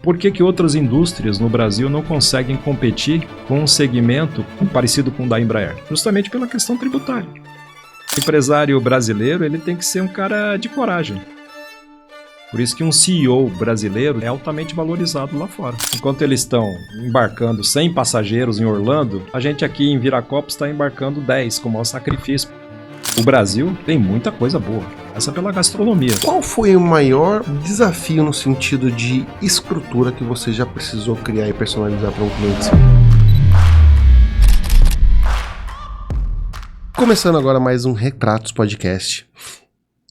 Por que outras indústrias no Brasil não conseguem competir com um segmento parecido com o da Embraer? Justamente pela questão tributária. O empresário brasileiro ele tem que ser um cara de coragem. Por isso que um CEO brasileiro é altamente valorizado lá fora. Enquanto eles estão embarcando 100 passageiros em Orlando, a gente aqui em Viracopos está embarcando 10 com o maior sacrifício. O Brasil tem muita coisa boa, essa pela gastronomia. Qual foi o maior desafio no sentido de estrutura que você já precisou criar e personalizar para um cliente seu? Começando agora mais um Retratos Podcast.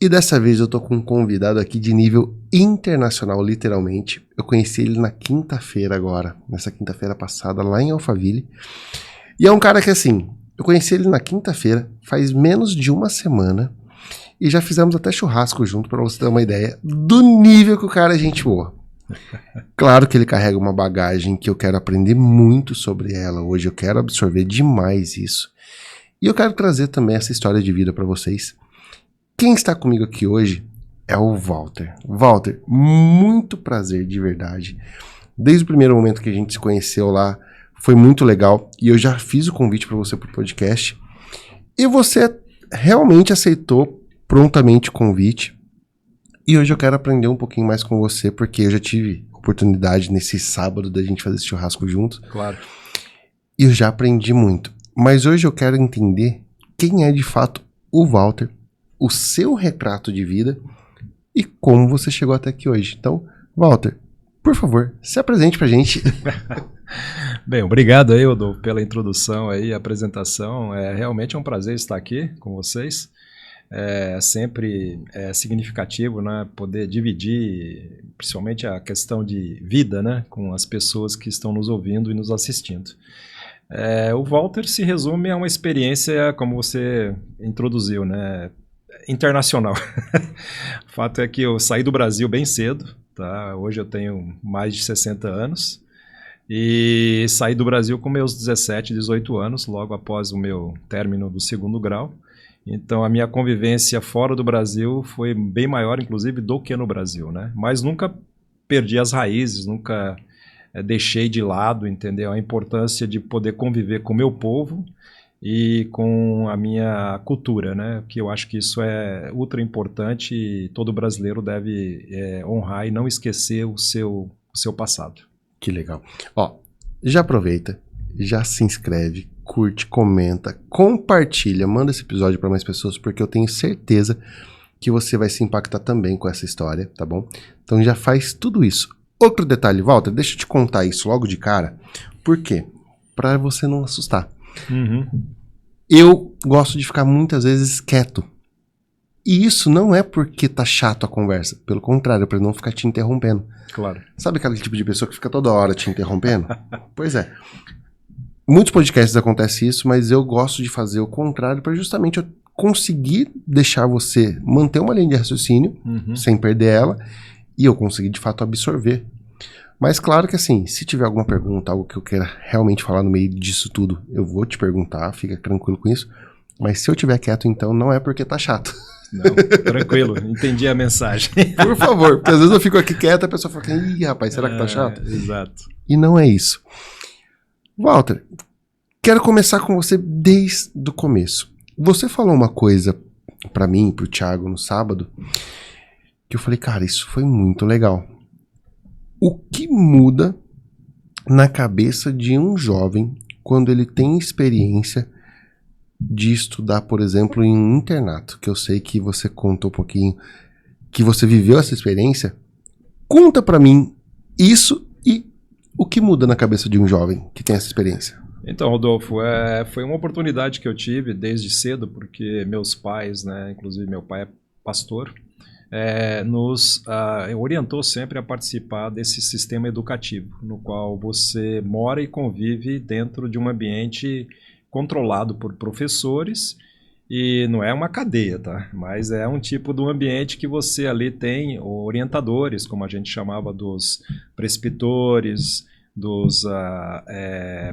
E dessa vez eu tô com um convidado aqui de nível internacional, literalmente. Eu conheci ele na quinta-feira agora, nessa quinta-feira passada, lá em Alphaville. E é um cara que assim, eu conheci ele na quinta-feira, faz menos de uma semana, e já fizemos até churrasco junto, pra você ter uma ideia do nível que o cara é gente boa. Claro que ele carrega uma bagagem que eu quero aprender muito sobre ela hoje, eu quero absorver demais isso. E eu quero trazer também essa história de vida pra vocês. Quem está comigo aqui hoje é o Walter. Walter, muito prazer de verdade. Desde o primeiro momento que a gente se conheceu lá, foi muito legal. E eu já fiz o convite para você para o podcast. E você realmente aceitou prontamente o convite. E hoje eu quero aprender um pouquinho mais com você, porque eu já tive oportunidade nesse sábado da gente fazer esse churrasco juntos. Claro. E eu já aprendi muito. Mas hoje eu quero entender quem é de fato o Walter, o seu retrato de vida e como você chegou até aqui hoje. Então, Walter, por favor, se apresente pra gente. Bem, obrigado aí, Rodolfo, pela introdução aí, a apresentação. Realmente é um prazer estar aqui com vocês. É sempre significativo, né, poder dividir, principalmente a questão de vida, né, com as pessoas que estão nos ouvindo e nos assistindo. O Walter se resume a uma experiência, como você introduziu, né, internacional. O fato é que eu saí do Brasil bem cedo, tá? Hoje eu tenho mais de 60 anos e saí do Brasil com meus 17, 18 anos, logo após o meu término do segundo grau. Então a minha convivência fora do Brasil foi bem maior, inclusive, do que no Brasil, né? Mas nunca perdi as raízes, nunca deixei de lado, entendeu? A importância de poder conviver com o meu povo e com a minha cultura, né? Que eu acho que isso é ultra importante e todo brasileiro deve honrar e não esquecer o seu passado. Que legal. Ó, já aproveita, já se inscreve, curte, comenta, compartilha, manda esse episódio para mais pessoas, porque eu tenho certeza que você vai se impactar também com essa história, tá bom? Então já faz tudo isso. Outro detalhe, Walter, deixa eu te contar isso logo de cara. Por quê? Para você não assustar. Uhum. Eu gosto de ficar muitas vezes quieto. E isso não é porque tá chato a conversa. Pelo contrário, é pra não ficar te interrompendo. Claro. Sabe aquele tipo de pessoa que fica toda hora te interrompendo? Pois é. Muitos podcasts acontece isso, mas eu gosto de fazer o contrário para justamente eu conseguir deixar você manter uma linha de raciocínio, sem perder ela, e eu conseguir de fato absorver. Mas claro que assim, se tiver alguma pergunta, algo que eu queira realmente falar no meio disso tudo, eu vou te perguntar, fica tranquilo com isso. Mas se eu tiver quieto, então não é porque tá chato. Não, tranquilo, entendi a mensagem. Por favor, porque às vezes eu fico aqui quieto, a pessoa fala, ih rapaz, será que tá chato? Exato. E não é isso. Walter, quero começar com você desde o começo. Você falou uma coisa pra mim, pro Thiago no sábado, que eu falei, cara, isso foi muito legal. O que muda na cabeça de um jovem quando ele tem experiência de estudar, por exemplo, em um internato? Que eu sei que você contou um pouquinho, que você viveu essa experiência. Conta pra mim isso e o que muda na cabeça de um jovem que tem essa experiência. Então, Rodolfo, foi uma oportunidade que eu tive desde cedo, porque meus pais, né, inclusive meu pai é pastor, nos orientou sempre a participar desse sistema educativo, no qual você mora e convive dentro de um ambiente controlado por professores, e não é uma cadeia, tá? Mas é um tipo de um ambiente que você ali tem orientadores, como a gente chamava dos prescritores, dos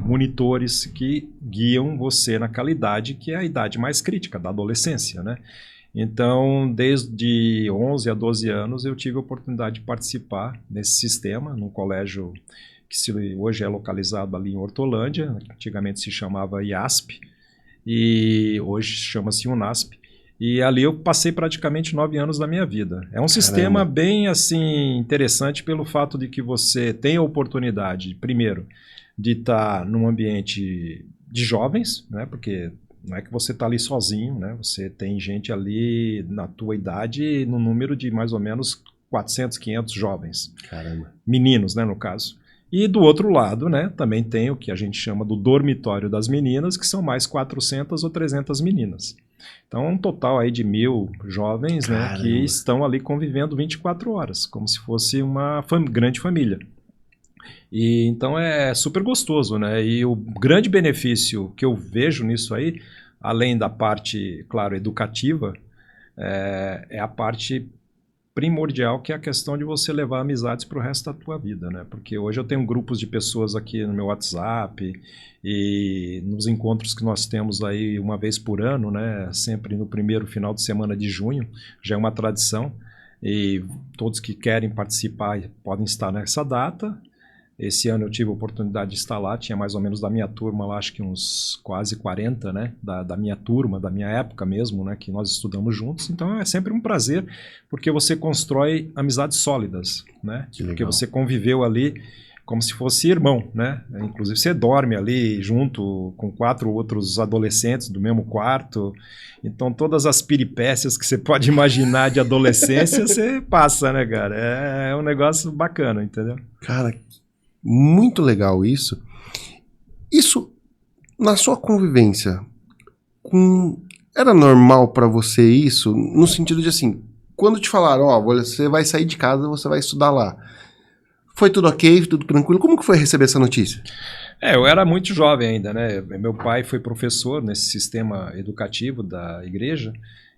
monitores que guiam você naquela idade que é a idade mais crítica da adolescência, né? Então, desde 11 a 12 anos, eu tive a oportunidade de participar nesse sistema, num colégio que hoje é localizado ali em Hortolândia, antigamente se chamava IASP, e hoje chama-se UNASP. E ali eu passei praticamente 9 anos da minha vida. É um sistema bem assim interessante pelo fato de que você tem a oportunidade, primeiro, de estar num ambiente de jovens, né? Porque não é que você está ali sozinho, né? Você tem gente ali na tua idade no número de mais ou menos 400, 500 jovens. Caramba. Meninos, né, no caso. E do outro lado, né, também tem o que a gente chama do dormitório das meninas, que são mais 400 ou 300 meninas. Então, um total aí de 1.000 jovens, né, que estão ali convivendo 24 horas, como se fosse uma grande família. E então é super gostoso, né? E o grande benefício que eu vejo nisso aí, além da parte, claro, educativa, é a parte primordial, que é a questão de você levar amizades para o resto da tua vida, né? Porque hoje eu tenho grupos de pessoas aqui no meu WhatsApp e nos encontros que nós temos aí uma vez por ano, né? Sempre no primeiro final de semana de junho, já é uma tradição, e todos que querem participar podem estar nessa data. Esse ano eu tive a oportunidade de estar lá, tinha mais ou menos da minha turma lá, acho que uns quase 40, né, da minha turma, da minha época mesmo, né, que nós estudamos juntos. Então é sempre um prazer, porque você constrói amizades sólidas, né, porque você conviveu ali como se fosse irmão, né, inclusive você dorme ali junto com 4 outros adolescentes do mesmo quarto, então todas as peripécias que você pode imaginar de adolescência você passa, né, cara, é um negócio bacana, entendeu? Cara, muito legal isso. Isso, na sua convivência, era normal pra você isso? No sentido de assim, quando te falaram, ó, você vai sair de casa, você vai estudar lá. Foi tudo ok, tudo tranquilo? Como que foi receber essa notícia? Eu era muito jovem ainda, né? Meu pai foi professor nesse sistema educativo da igreja.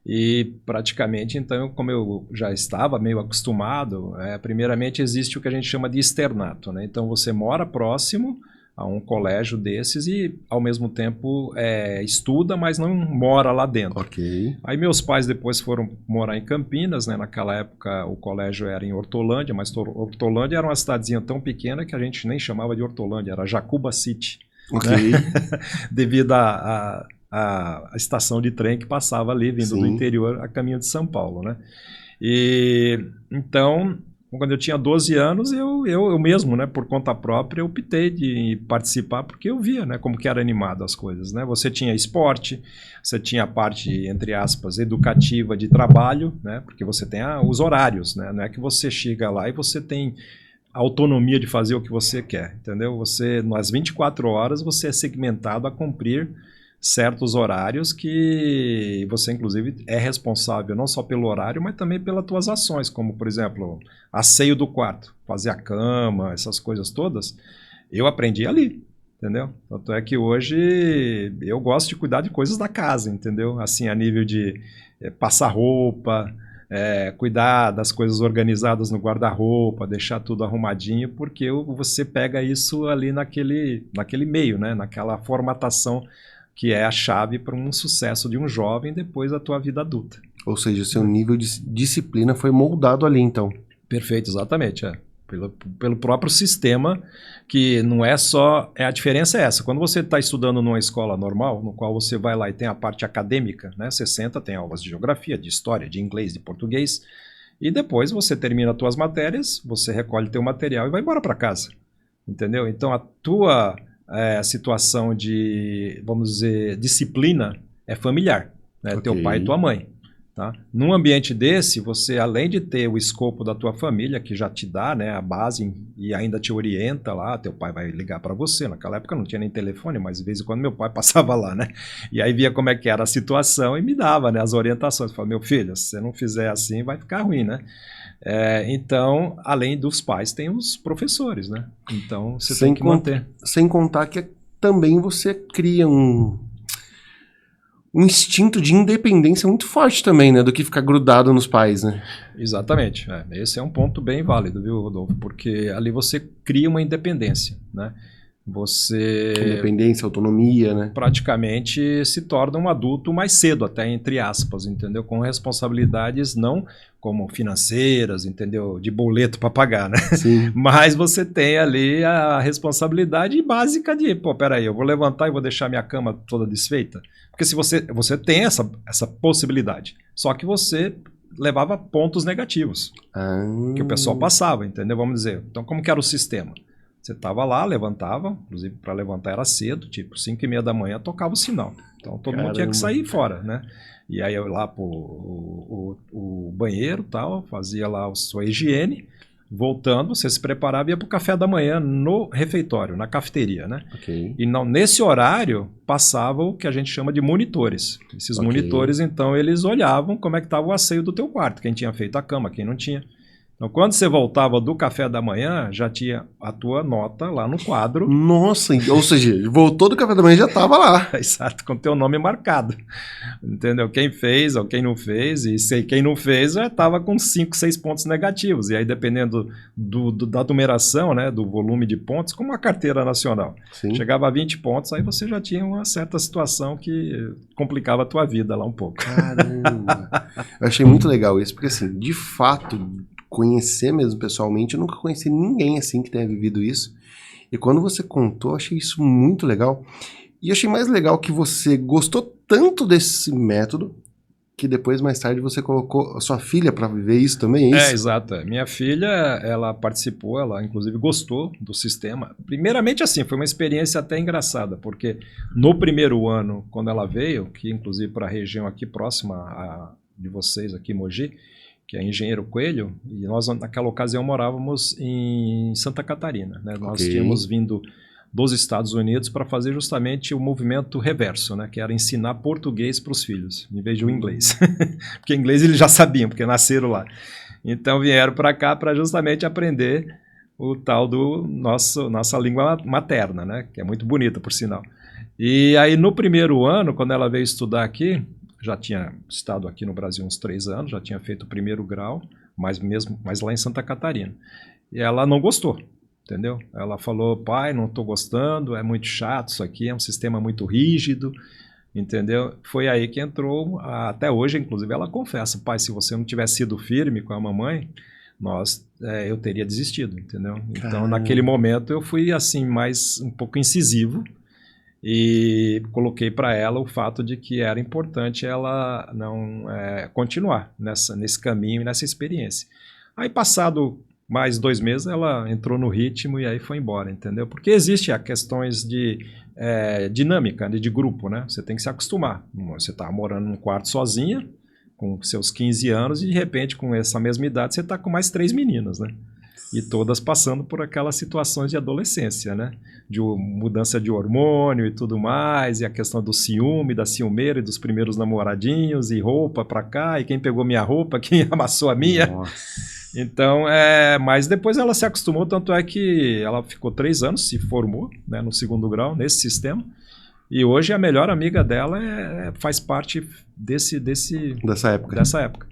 E praticamente, então, como eu já estava meio acostumado, primeiramente existe o que a gente chama de externato, né? Então você mora próximo a um colégio desses e, ao mesmo tempo, estuda, mas não mora lá dentro. Ok. Aí meus pais depois foram morar em Campinas, né? Naquela época o colégio era em Hortolândia, mas Hortolândia era uma cidadezinha tão pequena que a gente nem chamava de Hortolândia, era Jacuba City. Ok. Né? Devido a estação de trem que passava ali, vindo do interior a caminho de São Paulo, né? E então, quando eu tinha 12 anos, eu mesmo, né, por conta própria, eu optei de participar, porque eu via, né, como que era animado as coisas, né? Você tinha esporte, você tinha a parte, entre aspas, educativa de trabalho, né? Porque você tem os horários, né? Não é que você chega lá e você tem autonomia de fazer o que você quer, entendeu? Você, nas 24 horas, você é segmentado a cumprir certos horários que você, inclusive, é responsável não só pelo horário, mas também pelas tuas ações, como, por exemplo, asseio do quarto, fazer a cama, essas coisas todas, eu aprendi ali, entendeu? Tanto é que hoje eu gosto de cuidar de coisas da casa, entendeu? Assim, a nível de passar roupa, cuidar das coisas organizadas no guarda-roupa, deixar tudo arrumadinho, porque você pega isso ali naquele meio, né? Naquela formatação que é a chave para um sucesso de um jovem depois da tua vida adulta. Ou seja, o seu nível de disciplina foi moldado ali, então. Perfeito, exatamente. Pelo próprio sistema, que não é só... a diferença é essa. Quando você está estudando numa escola normal, no qual você vai lá e tem a parte acadêmica, né? Você senta, tem aulas de geografia, de história, de inglês, de português, e depois você termina as tuas matérias, você recolhe teu material e vai embora para casa. Entendeu? Então a tua... a situação de, vamos dizer, disciplina é familiar, né? Okay. Teu pai e tua mãe, tá? Num ambiente desse, você, além de ter o escopo da tua família, que já te dá, né, a base e ainda te orienta lá, teu pai vai ligar para você, naquela época não tinha nem telefone, mas de vez em quando meu pai passava lá, né? E aí via como é que era a situação e me dava, né, as orientações. Falava, meu filho, se você não fizer assim, vai ficar ruim, né? Então, além dos pais, tem os professores, né? Então, você tem que manter. Sem contar que também você cria um instinto de independência muito forte também, né? Do que ficar grudado nos pais, né? Exatamente. Esse é um ponto bem válido, viu, Rodolfo? Porque ali você cria uma independência, né? você Independência, autonomia, né? praticamente se torna um adulto mais cedo, até entre aspas, entendeu? Com responsabilidades não como financeiras, entendeu? De boleto para pagar, né? Sim. Mas você tem ali a responsabilidade básica de, pô, peraí, eu vou levantar e vou deixar minha cama toda desfeita? Porque se você tem essa possibilidade, só que você levava pontos negativos que o pessoal passava, entendeu? Vamos dizer, então como que era o sistema? Você estava lá, levantava, inclusive para levantar era cedo, tipo 5h30 da manhã tocava o sinal. Então todo mundo tinha que sair fora, né? E aí eu lá pro o banheiro tal, fazia lá a sua higiene, voltando, você se preparava e ia pro café da manhã no refeitório, na cafeteria, né? Ok. E não, nesse horário passava o que a gente chama de monitores. Esses monitores, então, eles olhavam como é que estava o asseio do teu quarto, quem tinha feito a cama, quem não tinha. Então, quando você voltava do café da manhã, já tinha a tua nota lá no quadro. Nossa, ou seja, voltou do café da manhã e já estava lá. Exato, com o teu nome marcado. Entendeu? Quem fez ou quem não fez, e quem não fez já estava com 5, 6 pontos negativos. E aí, dependendo da numeração, né, do volume de pontos, como a carteira nacional. Sim. Chegava a 20 pontos, aí você já tinha uma certa situação que complicava a tua vida lá um pouco. Caramba! Eu achei muito legal isso, porque assim, de fato, conhecer mesmo pessoalmente, eu nunca conheci ninguém assim que tenha vivido isso. E quando você contou, eu achei isso muito legal. E eu achei mais legal que você gostou tanto desse método que depois, mais tarde, você colocou a sua filha para viver isso também, é isso? Exato. Minha filha, ela participou, ela inclusive gostou do sistema. Primeiramente assim, foi uma experiência até engraçada, porque no primeiro ano, quando ela veio, que inclusive para a região aqui próxima de vocês, aqui em Mogi, que é Engenheiro Coelho, e nós naquela ocasião morávamos em Santa Catarina, né? Nós tínhamos vindo dos Estados Unidos para fazer justamente o movimento reverso, né? Que era ensinar português para os filhos, em vez de o inglês. Porque inglês eles já sabiam, porque nasceram lá. Então vieram para cá para justamente aprender o tal do nossa língua materna, né? Que é muito bonita, por sinal. E aí no primeiro ano, quando ela veio estudar aqui, já tinha estado aqui no Brasil uns 3 anos, já tinha feito o primeiro grau, mas lá em Santa Catarina. E ela não gostou, entendeu? Ela falou, pai, não estou gostando, é muito chato isso aqui, é um sistema muito rígido, entendeu? Foi aí que entrou, até hoje, inclusive, ela confessa, pai, se você não tivesse sido firme com a mamãe, eu teria desistido, entendeu? Então, naquele momento, eu fui, assim, mais um pouco incisivo, e coloquei para ela o fato de que era importante ela não continuar nesse caminho e nessa experiência. Aí, passado mais 2 meses, ela entrou no ritmo e aí foi embora, entendeu? Porque existe a questões de dinâmica, de grupo, né? Você tem que se acostumar. Você está morando num quarto sozinha, com seus 15 anos, e de repente, com essa mesma idade, você está com mais 3 meninas, né? E todas passando por aquelas situações de adolescência, né? De mudança de hormônio e tudo mais, e a questão do ciúme, da ciumeira e dos primeiros namoradinhos, e roupa pra cá, e quem pegou minha roupa, quem amassou a minha. Nossa. Então, mas depois ela se acostumou, tanto é que ela ficou 3 anos, se formou, né, no 2º grau, nesse sistema, e hoje a melhor amiga dela faz parte dessa época.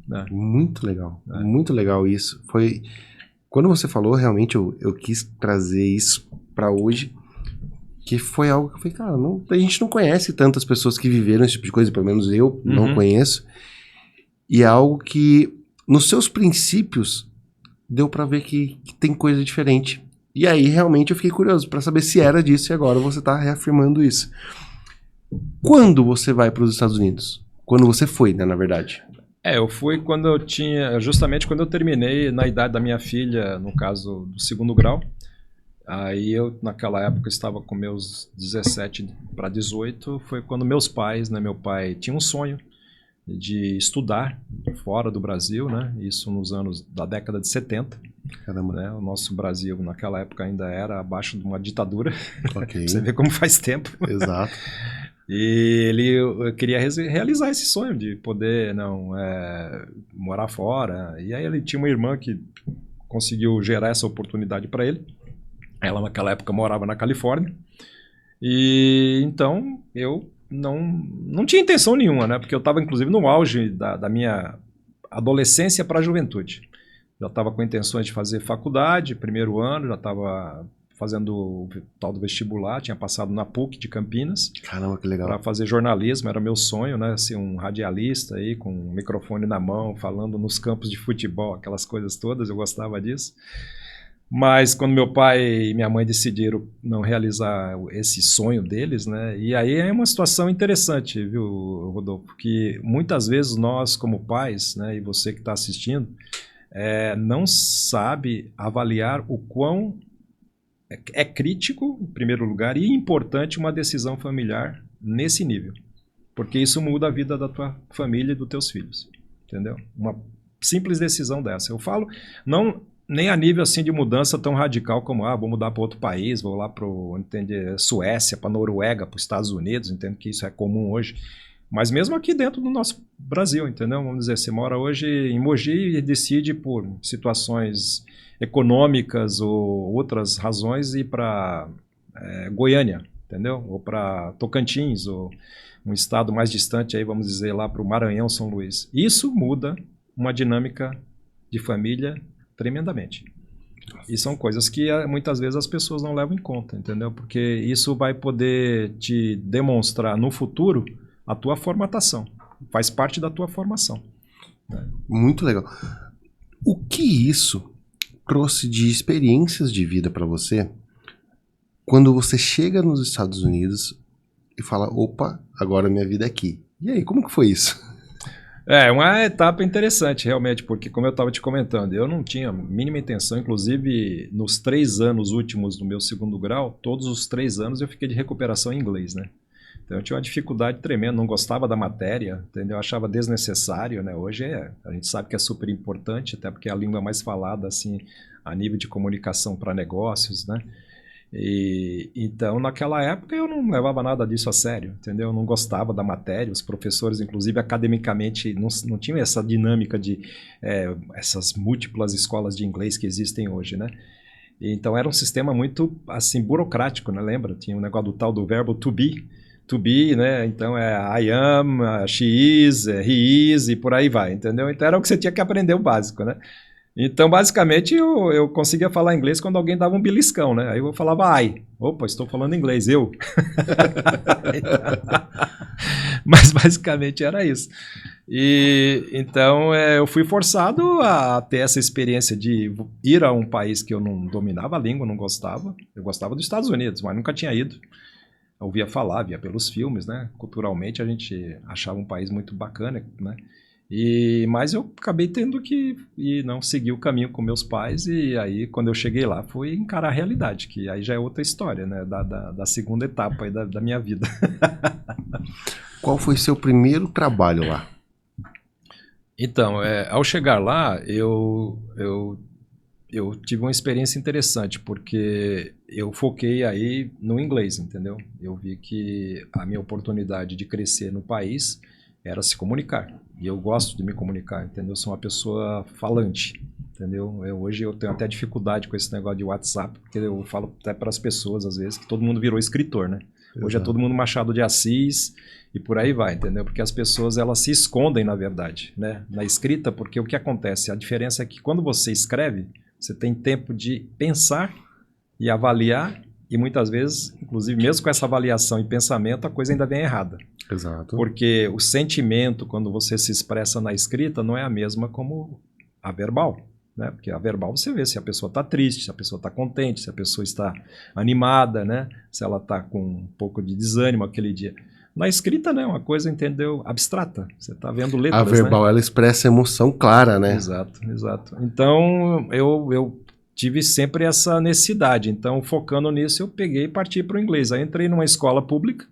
Né? Muito legal isso. Foi... Quando você falou, realmente eu quis trazer isso para hoje, que foi algo que eu falei, cara, a gente não conhece tantas pessoas que viveram esse tipo de coisa, pelo menos eu não conheço, e é algo que, nos seus princípios, deu para ver que tem coisa diferente. E aí, realmente, eu fiquei curioso para saber se era disso, e agora você tá reafirmando isso. Quando você vai para os Estados Unidos? Quando você foi, né, na verdade? Eu fui justamente quando eu terminei na idade da minha filha, no caso do 2º grau. Aí eu, naquela época, estava com meus 17 para 18, foi quando meus pais, né, meu pai tinha um sonho de estudar fora do Brasil, né, isso nos anos da década de 70. Caramba. Né, o nosso Brasil, naquela época, ainda era abaixo de uma ditadura. Okay. Você vê como faz tempo. Exato. E ele queria realizar esse sonho de poder morar fora. E aí ele tinha uma irmã que conseguiu gerar essa oportunidade para ele. Ela naquela época morava na Califórnia. E então eu não tinha intenção nenhuma, né? Porque eu estava inclusive no auge da minha adolescência para a juventude. Já estava com intenções de fazer faculdade, primeiro ano, já estava fazendo o tal do vestibular, tinha passado na PUC de Campinas. Caramba, que legal. Para fazer jornalismo, era meu sonho, né? Ser um radialista aí, com um microfone na mão, falando nos campos de futebol, aquelas coisas todas, eu gostava disso. Mas quando meu pai e minha mãe decidiram não realizar esse sonho deles, né? E aí é uma situação interessante, viu, Rodolfo? Que muitas vezes nós, como pais, né, e você que está assistindo, não sabe avaliar o quão é crítico, em primeiro lugar, e importante uma decisão familiar nesse nível. Porque isso muda a vida da tua família e dos teus filhos. Entendeu? Uma simples decisão dessa. Eu falo, não nem a nível assim de mudança tão radical como, vou mudar para outro país, vou lá para Suécia, para Noruega, para os Estados Unidos, entendo que isso é comum hoje. Mas mesmo aqui dentro do nosso Brasil, entendeu? Vamos dizer, você mora hoje em Mogi e decide por situações econômicas ou outras razões ir para Goiânia, entendeu? Ou para Tocantins, ou um estado mais distante, aí vamos dizer lá para o Maranhão, São Luís. Isso muda uma dinâmica de família tremendamente. E são coisas que muitas vezes as pessoas não levam em conta, entendeu? Porque isso vai poder te demonstrar no futuro a tua formatação. Faz parte da tua formação. Muito legal. O que isso trouxe de experiências de vida para você quando você chega nos Estados Unidos e fala, opa, agora minha vida é aqui. E aí, como que foi isso? É uma etapa interessante, realmente, porque como eu estava te comentando, eu não tinha a mínima intenção, inclusive nos 3 anos últimos do meu segundo grau, todos os 3 anos eu fiquei de recuperação em inglês, né? Então eu tinha uma dificuldade tremenda, não gostava da matéria, entendeu? Eu achava desnecessário, né? Hoje a gente sabe que é super importante, até porque é a língua mais falada, assim, a nível de comunicação para negócios, né? Então, naquela época, eu não levava nada disso a sério, entendeu? Eu não gostava da matéria, os professores, inclusive, academicamente, não tinham essa dinâmica de essas múltiplas escolas de inglês que existem hoje, né? Então, era um sistema muito, assim, burocrático, né? Lembra? Tinha um negócio do tal do verbo to be, né? Então, I am, she is, he is, e por aí vai, entendeu? Então, era o que você tinha que aprender o básico, né? Então, basicamente, eu conseguia falar inglês quando alguém dava um beliscão, né? Aí eu falava, opa, estou falando inglês, eu. Mas, basicamente, era isso. Então, eu fui forçado a ter essa experiência de ir a um país que eu não dominava a língua, não gostava. Eu gostava dos Estados Unidos, mas nunca tinha ido. Eu ouvia falar, via pelos filmes, né? Culturalmente, a gente achava um país muito bacana, né? Mas eu acabei tendo que não seguir o caminho com meus pais, e aí quando eu cheguei lá fui encarar a realidade, que aí já é outra história, né? Da segunda etapa aí da minha vida. Qual foi seu primeiro trabalho lá? Então, ao chegar lá, eu tive uma experiência interessante, porque eu foquei aí no inglês, entendeu? Eu vi que a minha oportunidade de crescer no país era se comunicar. E eu gosto de me comunicar, entendeu? Eu sou uma pessoa falante, entendeu? Hoje eu tenho até dificuldade com esse negócio de WhatsApp, porque eu falo até para as pessoas, às vezes, que todo mundo virou escritor, né? Hoje é todo mundo Machado de Assis e por aí vai, entendeu? Porque as pessoas, elas se escondem, na verdade, né? Na escrita, porque o que acontece? A diferença é que quando você escreve, você tem tempo de pensar e avaliar, e muitas vezes, inclusive mesmo com essa avaliação e pensamento, a coisa ainda vem errada. Exato. Porque o sentimento, quando você se expressa na escrita, não é a mesma como a verbal, né? Porque a verbal você vê se a pessoa está triste, se a pessoa está contente, se a pessoa está animada, né? Se ela está com um pouco de desânimo aquele dia. Na escrita, né? Uma coisa, entendeu? Abstrata. Você está vendo letras, a verbal, né? Ela expressa emoção clara, né? Exato. Então, eu tive sempre essa necessidade. Então, focando nisso, eu peguei e parti para o inglês. Aí entrei numa escola pública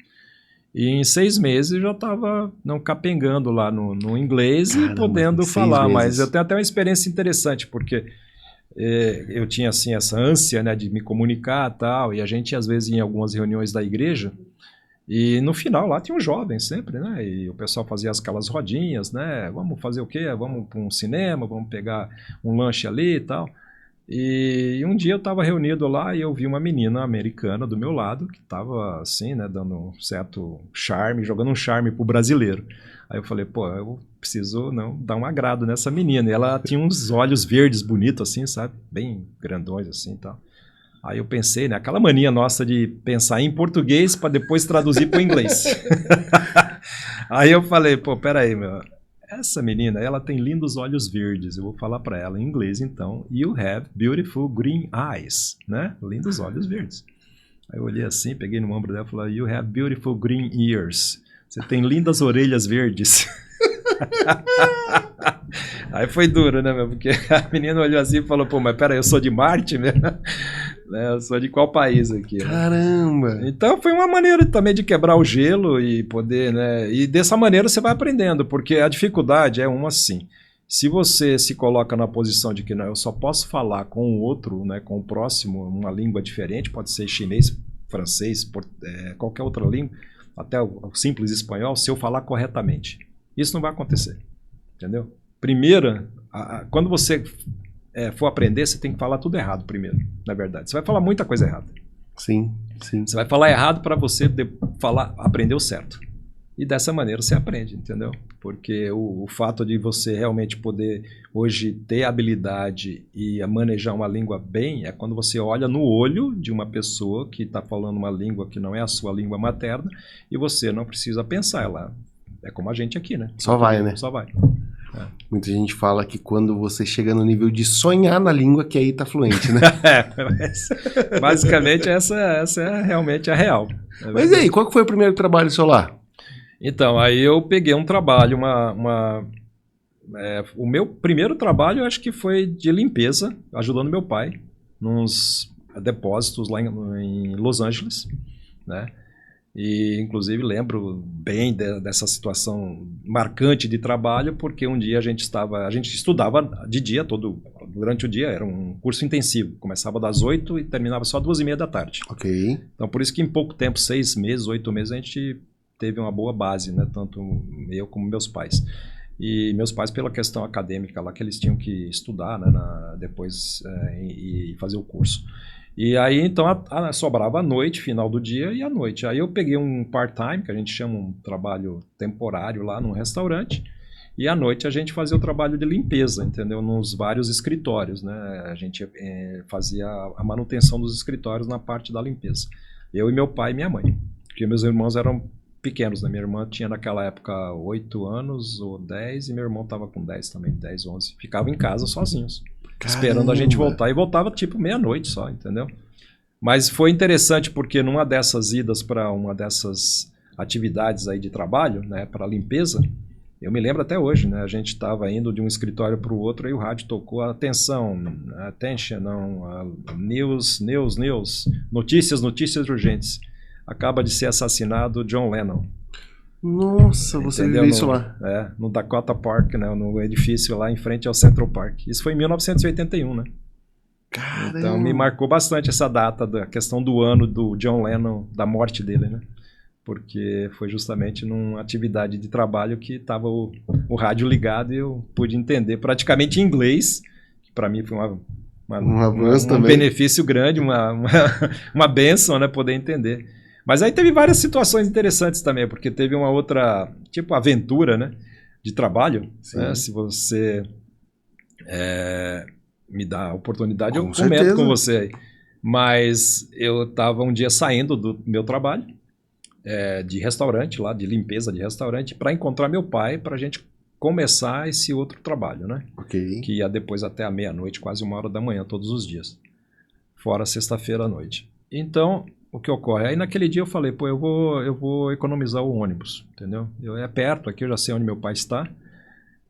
e em 6 meses eu já estava capengando lá no inglês. Caramba, e podendo falar. Mas eu tenho até uma experiência interessante, porque eu tinha assim essa ânsia, né, de me comunicar e tal. E a gente, às vezes, em algumas reuniões da igreja, e no final lá tinha um jovem sempre, né? E o pessoal fazia aquelas rodinhas, né? Vamos fazer o quê? Vamos para um cinema, vamos pegar um lanche ali e tal. E um dia eu estava reunido lá e eu vi uma menina americana do meu lado que estava assim, né, dando um certo charme, jogando um charme pro brasileiro. Aí eu falei, pô, eu preciso dar um agrado nessa menina. E ela tinha uns olhos verdes bonitos assim, sabe? Bem grandões assim e tal. Aí eu pensei, né? Aquela mania nossa de pensar em português para depois traduzir para o inglês. Aí eu falei, pô, peraí, meu. Essa menina, ela tem lindos olhos verdes. Eu vou falar para ela em inglês, então. You have beautiful green eyes, né? Lindos olhos verdes. Aí eu olhei assim, peguei no ombro dela e falei, you have beautiful green ears. Você tem lindas orelhas verdes. Aí foi duro, né, meu? Porque a menina olhou assim e falou, pô, mas peraí, eu sou de Marte mesmo? Né? Eu sou de qual país aqui? Né? Caramba! Então foi uma maneira também de quebrar o gelo e poder, né? E dessa maneira você vai aprendendo, porque a dificuldade é uma assim. Se você se coloca na posição de que não, eu só posso falar com o outro, né, com o próximo, uma língua diferente, pode ser chinês, francês, qualquer outra língua, até o simples espanhol, se eu falar corretamente. Isso não vai acontecer, entendeu? Primeiro, quando você for aprender, você tem que falar tudo errado primeiro, na verdade. Você vai falar muita coisa errada. Sim, sim. Você vai falar errado para você aprender o certo. E dessa maneira você aprende, entendeu? Porque o fato de você realmente poder hoje ter habilidade e manejar uma língua bem é quando você olha no olho de uma pessoa que está falando uma língua que não é a sua língua materna e você não precisa pensar. Ela é como a gente aqui, né? Só vai, né? Só vai. É. Muita gente fala que quando você chega no nível de sonhar na língua, que aí tá fluente, né? Basicamente essa é realmente a real. Mas e aí, qual que foi o primeiro trabalho seu lá? Então, aí eu peguei um trabalho, o meu primeiro trabalho eu acho que foi de limpeza, ajudando meu pai, nos depósitos lá em Los Angeles, né? E inclusive lembro bem dessa situação marcante de trabalho, porque um dia a gente estudava de dia, durante o dia, era um curso intensivo, começava das 8 e terminava só 2h30 da tarde. Ok. Então por isso que em pouco tempo, 6 meses, 8 meses, a gente teve uma boa base, né? Tanto eu como meus pais. E meus pais, pela questão acadêmica lá, que eles tinham que estudar, né, depois e fazer o curso. E aí, então, sobrava a noite, final do dia e a noite. Aí eu peguei um part-time, que a gente chama um trabalho temporário lá num restaurante, e à noite a gente fazia o trabalho de limpeza, entendeu? Nos vários escritórios, né? A gente fazia a manutenção dos escritórios na parte da limpeza. Eu e meu pai e minha mãe, porque meus irmãos eram pequenos, né? Minha irmã tinha naquela época 8 anos ou 10 e meu irmão estava com 10 também, 10, 11. Ficavam em casa sozinhos. Caramba. Esperando a gente voltar. E voltava tipo meia-noite só, entendeu? Mas foi interessante porque numa dessas idas para uma dessas atividades aí de trabalho, né, para limpeza, eu me lembro até hoje, né? A gente estava indo de um escritório para o outro e o rádio tocou atenção, attention, não, news, notícias urgentes. Acaba de ser assassinado John Lennon. Nossa, você viu isso lá? No Dakota Park, né, no edifício lá em frente ao Central Park. Isso foi em 1981, né? Caramba. Então me marcou bastante essa data, da questão do ano do John Lennon, da morte dele, né? Porque foi justamente numa atividade de trabalho que estava o rádio ligado e eu pude entender praticamente em inglês, que para mim foi um benefício grande, uma bênção, né, poder entender. Mas aí teve várias situações interessantes também, porque teve uma outra, tipo, aventura, né, de trabalho, né? Se você me dá a oportunidade, eu comento com você aí. Mas eu estava um dia saindo do meu trabalho, de restaurante lá, de limpeza de restaurante, para encontrar meu pai, para a gente começar esse outro trabalho, né? Okay. Que ia depois até a meia-noite, quase 1h da manhã, todos os dias. Fora sexta-feira à noite. Então, o que ocorre? Aí naquele dia eu falei, pô, eu vou economizar o ônibus, entendeu? É perto aqui, eu já sei onde meu pai está.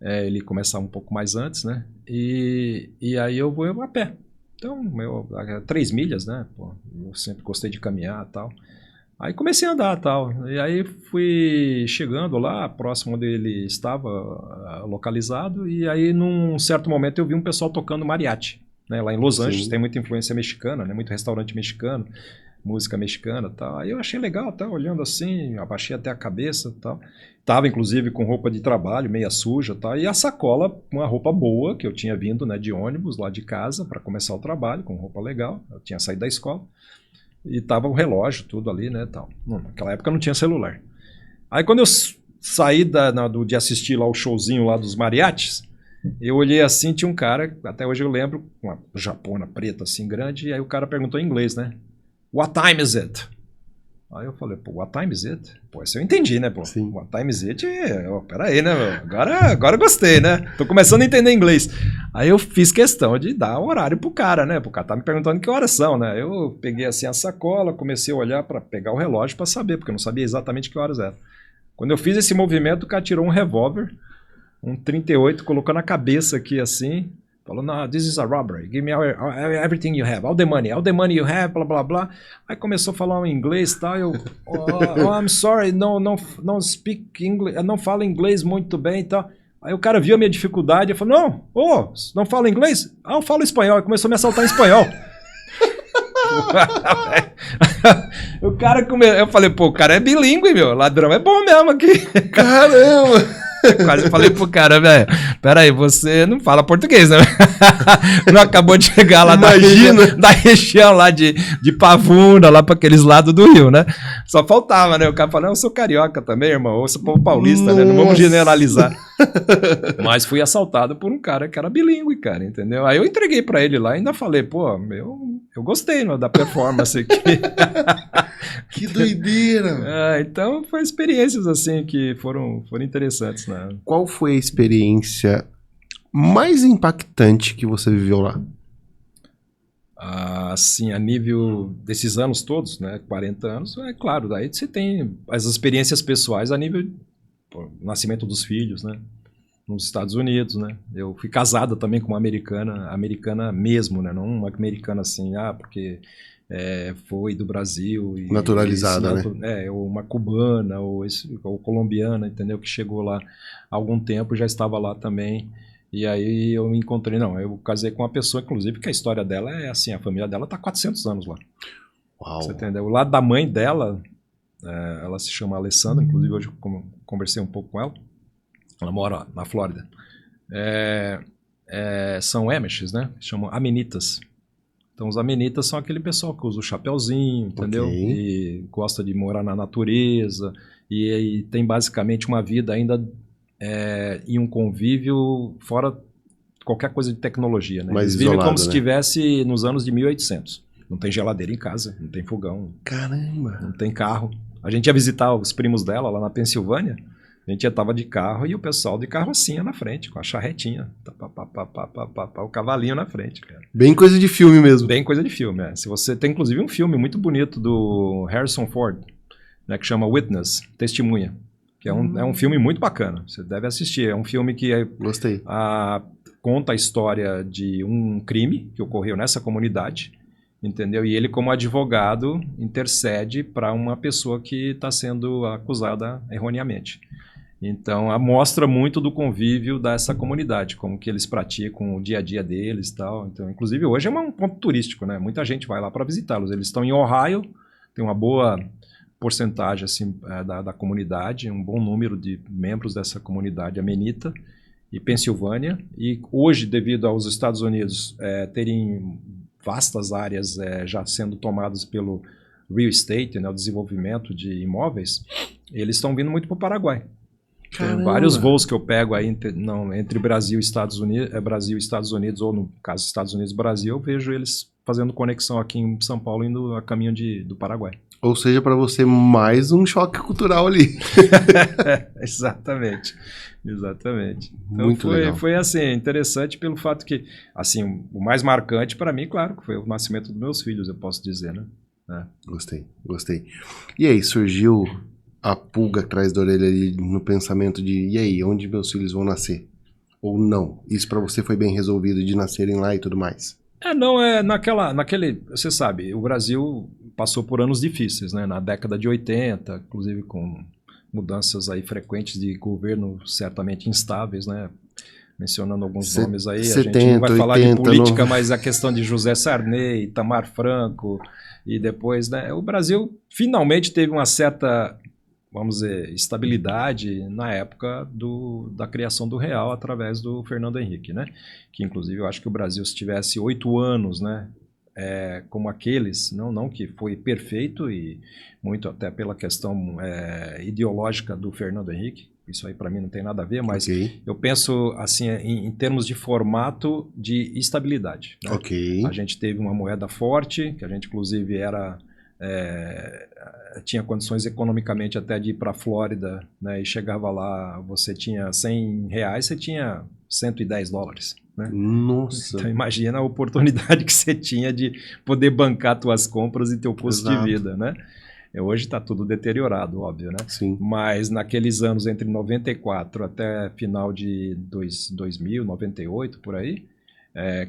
Ele começar um pouco mais antes, né? E aí eu vou a pé. Então, 3 milhas, né? Pô, eu sempre gostei de caminhar e tal. Aí comecei a andar e tal. E aí fui chegando lá, próximo onde ele estava localizado. E aí, num certo momento, eu vi um pessoal tocando mariachi. Né? Lá em Los Angeles tem muita influência mexicana, né? Muito restaurante mexicano, música mexicana e tal. Aí eu achei legal, tá? Olhando assim, abaixei até a cabeça e tal. Tava, inclusive, com roupa de trabalho, meia suja e tal. E a sacola, uma roupa boa, que eu tinha vindo, né, de ônibus lá de casa para começar o trabalho, com roupa legal. Eu tinha saído da escola. E tava o relógio, tudo ali, né, tal. Naquela época não tinha celular. Aí quando eu saí de assistir lá o showzinho lá dos mariachis, Eu olhei assim, tinha um cara, até hoje eu lembro, uma japona preta assim grande, e aí o cara perguntou em inglês, né? What time is it? Aí eu falei, pô, what time is it? Pô, isso eu entendi, né, pô? Sim. What time is it? Pera aí, né, meu? Agora eu gostei, né? Tô começando a entender inglês. Aí eu fiz questão de dar o horário pro cara, né? O cara tá me perguntando que horas são, né? Eu peguei assim a sacola, comecei a olhar pra pegar o relógio pra saber, porque eu não sabia exatamente que horas era. Quando eu fiz esse movimento, o cara tirou um revólver, um 38, colocou na cabeça aqui assim, falou, no, this is a robbery, give me everything you have, all the money you have, blá, blá, blá. Aí começou a falar um inglês e tal, eu, I'm sorry, não speak English, eu não falo inglês muito bem e tal. Aí o cara viu a minha dificuldade e falou, não fala inglês? Ah, eu falo espanhol, e começou a me assaltar em espanhol. O cara eu falei, pô, o cara é bilíngue, meu, ladrão é bom mesmo aqui. Caramba! Quase falei pro cara, velho, peraí, você não fala português, né? Não acabou de chegar lá da região lá de Pavuna, lá pra aqueles lados do Rio, né? Só faltava, né? O cara falou, não, eu sou carioca também, irmão, eu sou povo paulista, Nossa. né? Não vamos generalizar. Mas fui assaltado por um cara que era bilíngue, cara, entendeu? Aí eu entreguei pra ele lá e ainda falei, pô, eu gostei, né, da performance aqui. Que doideira! Então, foi experiências assim que foram interessantes, né? Qual foi a experiência mais impactante que você viveu lá? Assim, a nível desses anos todos, né, 40 anos, é claro, daí você tem as experiências pessoais a nível nascimento dos filhos, né, nos Estados Unidos, né, eu fui casado também com uma americana mesmo, né, não uma americana assim, porque foi do Brasil. Naturalizada, né? Ou uma cubana, ou colombiana, entendeu, que chegou lá há algum tempo, já estava lá também. E aí eu me encontrei, eu casei com uma pessoa, inclusive, que a história dela é assim, a família dela está 400 anos lá. Uau. Você entendeu? O lado da mãe dela, ela se chama Alessandra, inclusive hoje eu conversei um pouco com ela, ela mora na Flórida. São Amishes, né? Chamam Amenitas. Então os Amenitas são aquele pessoal que usa o chapéuzinho, entendeu? Okay. E gosta de morar na natureza, e tem basicamente uma vida ainda em um convívio fora qualquer coisa de tecnologia, né? Mais eles vivem como se né? estivesse nos anos de 1800. Não tem geladeira em casa, não tem fogão. Caramba! Não tem carro. A gente ia visitar os primos dela lá na Pensilvânia, a gente já estava de carro e o pessoal de carrocinha na frente, com a charretinha. O cavalinho na frente, cara. Bem coisa de filme mesmo. Bem coisa de filme, Se você tem, inclusive, um filme muito bonito do Harrison Ford, né, que chama Witness, Testemunha. Que é um filme muito bacana. Você deve assistir. É um filme que Gostei. Conta a história de um crime que ocorreu nessa comunidade, entendeu? E ele, como advogado, intercede para uma pessoa que está sendo acusada erroneamente. Então, mostra muito do convívio dessa comunidade, como que eles praticam o dia a dia deles e tal. Então, inclusive, hoje é um ponto turístico, né? Muita gente vai lá para visitá-los. Eles estão em Ohio, tem uma boa porcentagem assim, da comunidade, um bom número de membros dessa comunidade amenita, e Pensilvânia. E hoje, devido aos Estados Unidos terem vastas áreas já sendo tomadas pelo real estate, né, o desenvolvimento de imóveis, eles estão vindo muito para o Paraguai. Tem vários voos que eu pego aí entre Brasil e Estados Unidos, ou no caso Estados Unidos e Brasil, eu vejo eles fazendo conexão aqui em São Paulo, indo a caminho do Paraguai. Ou seja, para você, mais um choque cultural ali. Exatamente. Então muito legal. Foi assim, interessante pelo fato que, assim, o mais marcante para mim, claro, foi o nascimento dos meus filhos, eu posso dizer, né? Gostei. E aí, surgiu a pulga atrás da orelha ali no pensamento de, e aí, onde meus filhos vão nascer? Ou não? Isso para você foi bem resolvido de nascerem lá e tudo mais? Naquele, você sabe, o Brasil passou por anos difíceis, né? Na década de 80, inclusive com mudanças aí frequentes de governo certamente instáveis, né? Mencionando alguns nomes aí, 70, a gente não vai falar 80, de política, mas a questão de José Sarney, Itamar Franco, e depois, né? O Brasil finalmente teve uma certa, vamos dizer, estabilidade na época da criação do real através do Fernando Henrique, né? Que inclusive eu acho que o Brasil, se tivesse 8 anos, né, como aqueles, não que foi perfeito, e muito até pela questão ideológica do Fernando Henrique, isso aí para mim não tem nada a ver, mas Ok. eu penso assim em termos de formato de estabilidade, né? Ok. A gente teve uma moeda forte, que a gente inclusive tinha condições economicamente até de ir para a Flórida, né? E chegava lá, você tinha R$ 100, você tinha US$ 110, né? Nossa. Então imagina a oportunidade que você tinha de poder bancar suas compras e teu custo Exato. de vida, né? Hoje está tudo deteriorado, óbvio, né? Sim. Mas naqueles anos entre 94 até final de 2000, 98, por aí,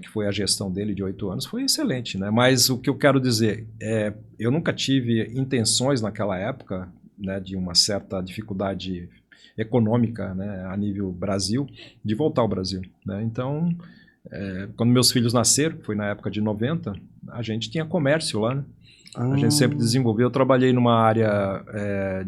que foi a gestão dele de 8 anos, foi excelente, né? Mas o que eu quero dizer eu nunca tive intenções naquela época, né, de uma certa dificuldade econômica, né, a nível Brasil, de voltar ao Brasil, né? Então, quando meus filhos nasceram, foi na época de 90, a gente tinha comércio lá, né? A gente sempre desenvolveu. Eu trabalhei numa área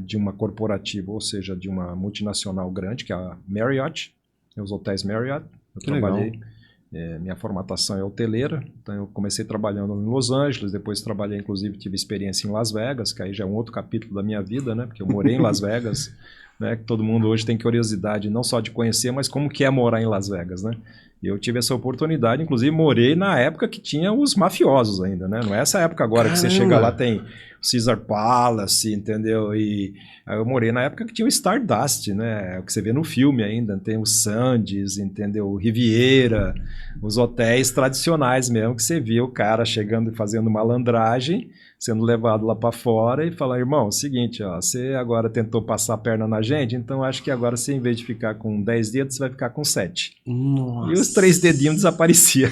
de uma corporativa, ou seja, de uma multinacional grande, que é a Marriott, os hotéis Marriott. Eu Que trabalhei, legal. minha formação é hoteleira, então eu comecei trabalhando em Los Angeles, depois trabalhei, inclusive, tive experiência em Las Vegas, que aí já é um outro capítulo da minha vida, né? Porque eu morei em Las Vegas, né? Que todo mundo hoje tem curiosidade, não só de conhecer, mas como que é morar em Las Vegas, né? E eu tive essa oportunidade, inclusive morei na época que tinha os mafiosos ainda, né? Não é essa época agora que você chega lá, tem o Caesar Palace, entendeu? E aí eu morei na época que tinha o Stardust, né? É o que você vê no filme ainda, tem o Sands, entendeu? O Riviera, os hotéis tradicionais mesmo, que você via o cara chegando e fazendo malandragem, sendo levado lá para fora e falar, irmão, é o seguinte, ó, você agora tentou passar a perna na gente, então acho que agora você, em vez de ficar com 10 dedos, você vai ficar com 7. Nossa. E os 3 dedinhos desapareciam.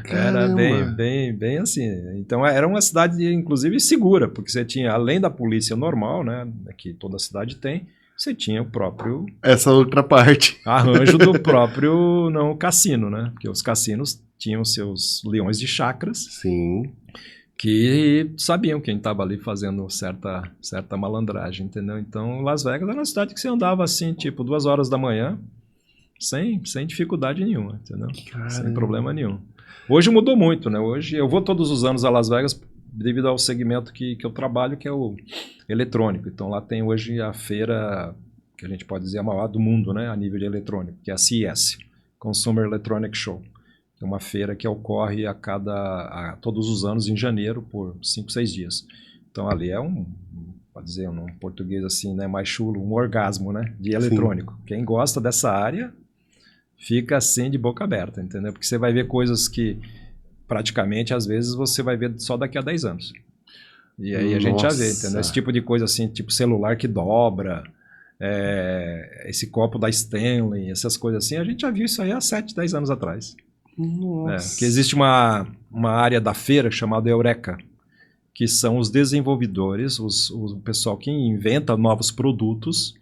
Era Caramba. bem assim. Então era uma cidade, inclusive, segura, porque você tinha, além da polícia normal, né, que toda cidade tem, você tinha o próprio Essa outra parte. arranjo do próprio cassino, né? Porque os cassinos tinham seus leões de chacras, Sim. que sabiam quem estava ali fazendo certa malandragem, entendeu? Então Las Vegas era uma cidade que você andava assim, tipo, 2 horas da manhã, sem dificuldade nenhuma, entendeu? Caramba. Sem problema nenhum. Hoje mudou muito, né? Hoje eu vou todos os anos a Las Vegas devido ao segmento que eu trabalho, que é o eletrônico. Então lá tem hoje a feira, que a gente pode dizer a maior do mundo, né? A nível de eletrônico, que é a CES, Consumer Electronic Show. É uma feira que ocorre todos os anos em janeiro por 5, 6 dias. Então ali é pode dizer um português assim, né, mais chulo, um orgasmo, né, de eletrônico. Sim. Quem gosta dessa área fica assim de boca aberta, entendeu? Porque você vai ver coisas que praticamente às vezes você vai ver só daqui a 10 anos. E aí a gente já vê, entendeu? Esse tipo de coisa assim, tipo celular que dobra, esse copo da Stanley, essas coisas assim, a gente já viu isso aí há 7, 10 anos atrás. Nossa. Que existe uma área da feira chamada Eureka, que são os desenvolvedores, o pessoal que inventa novos produtos,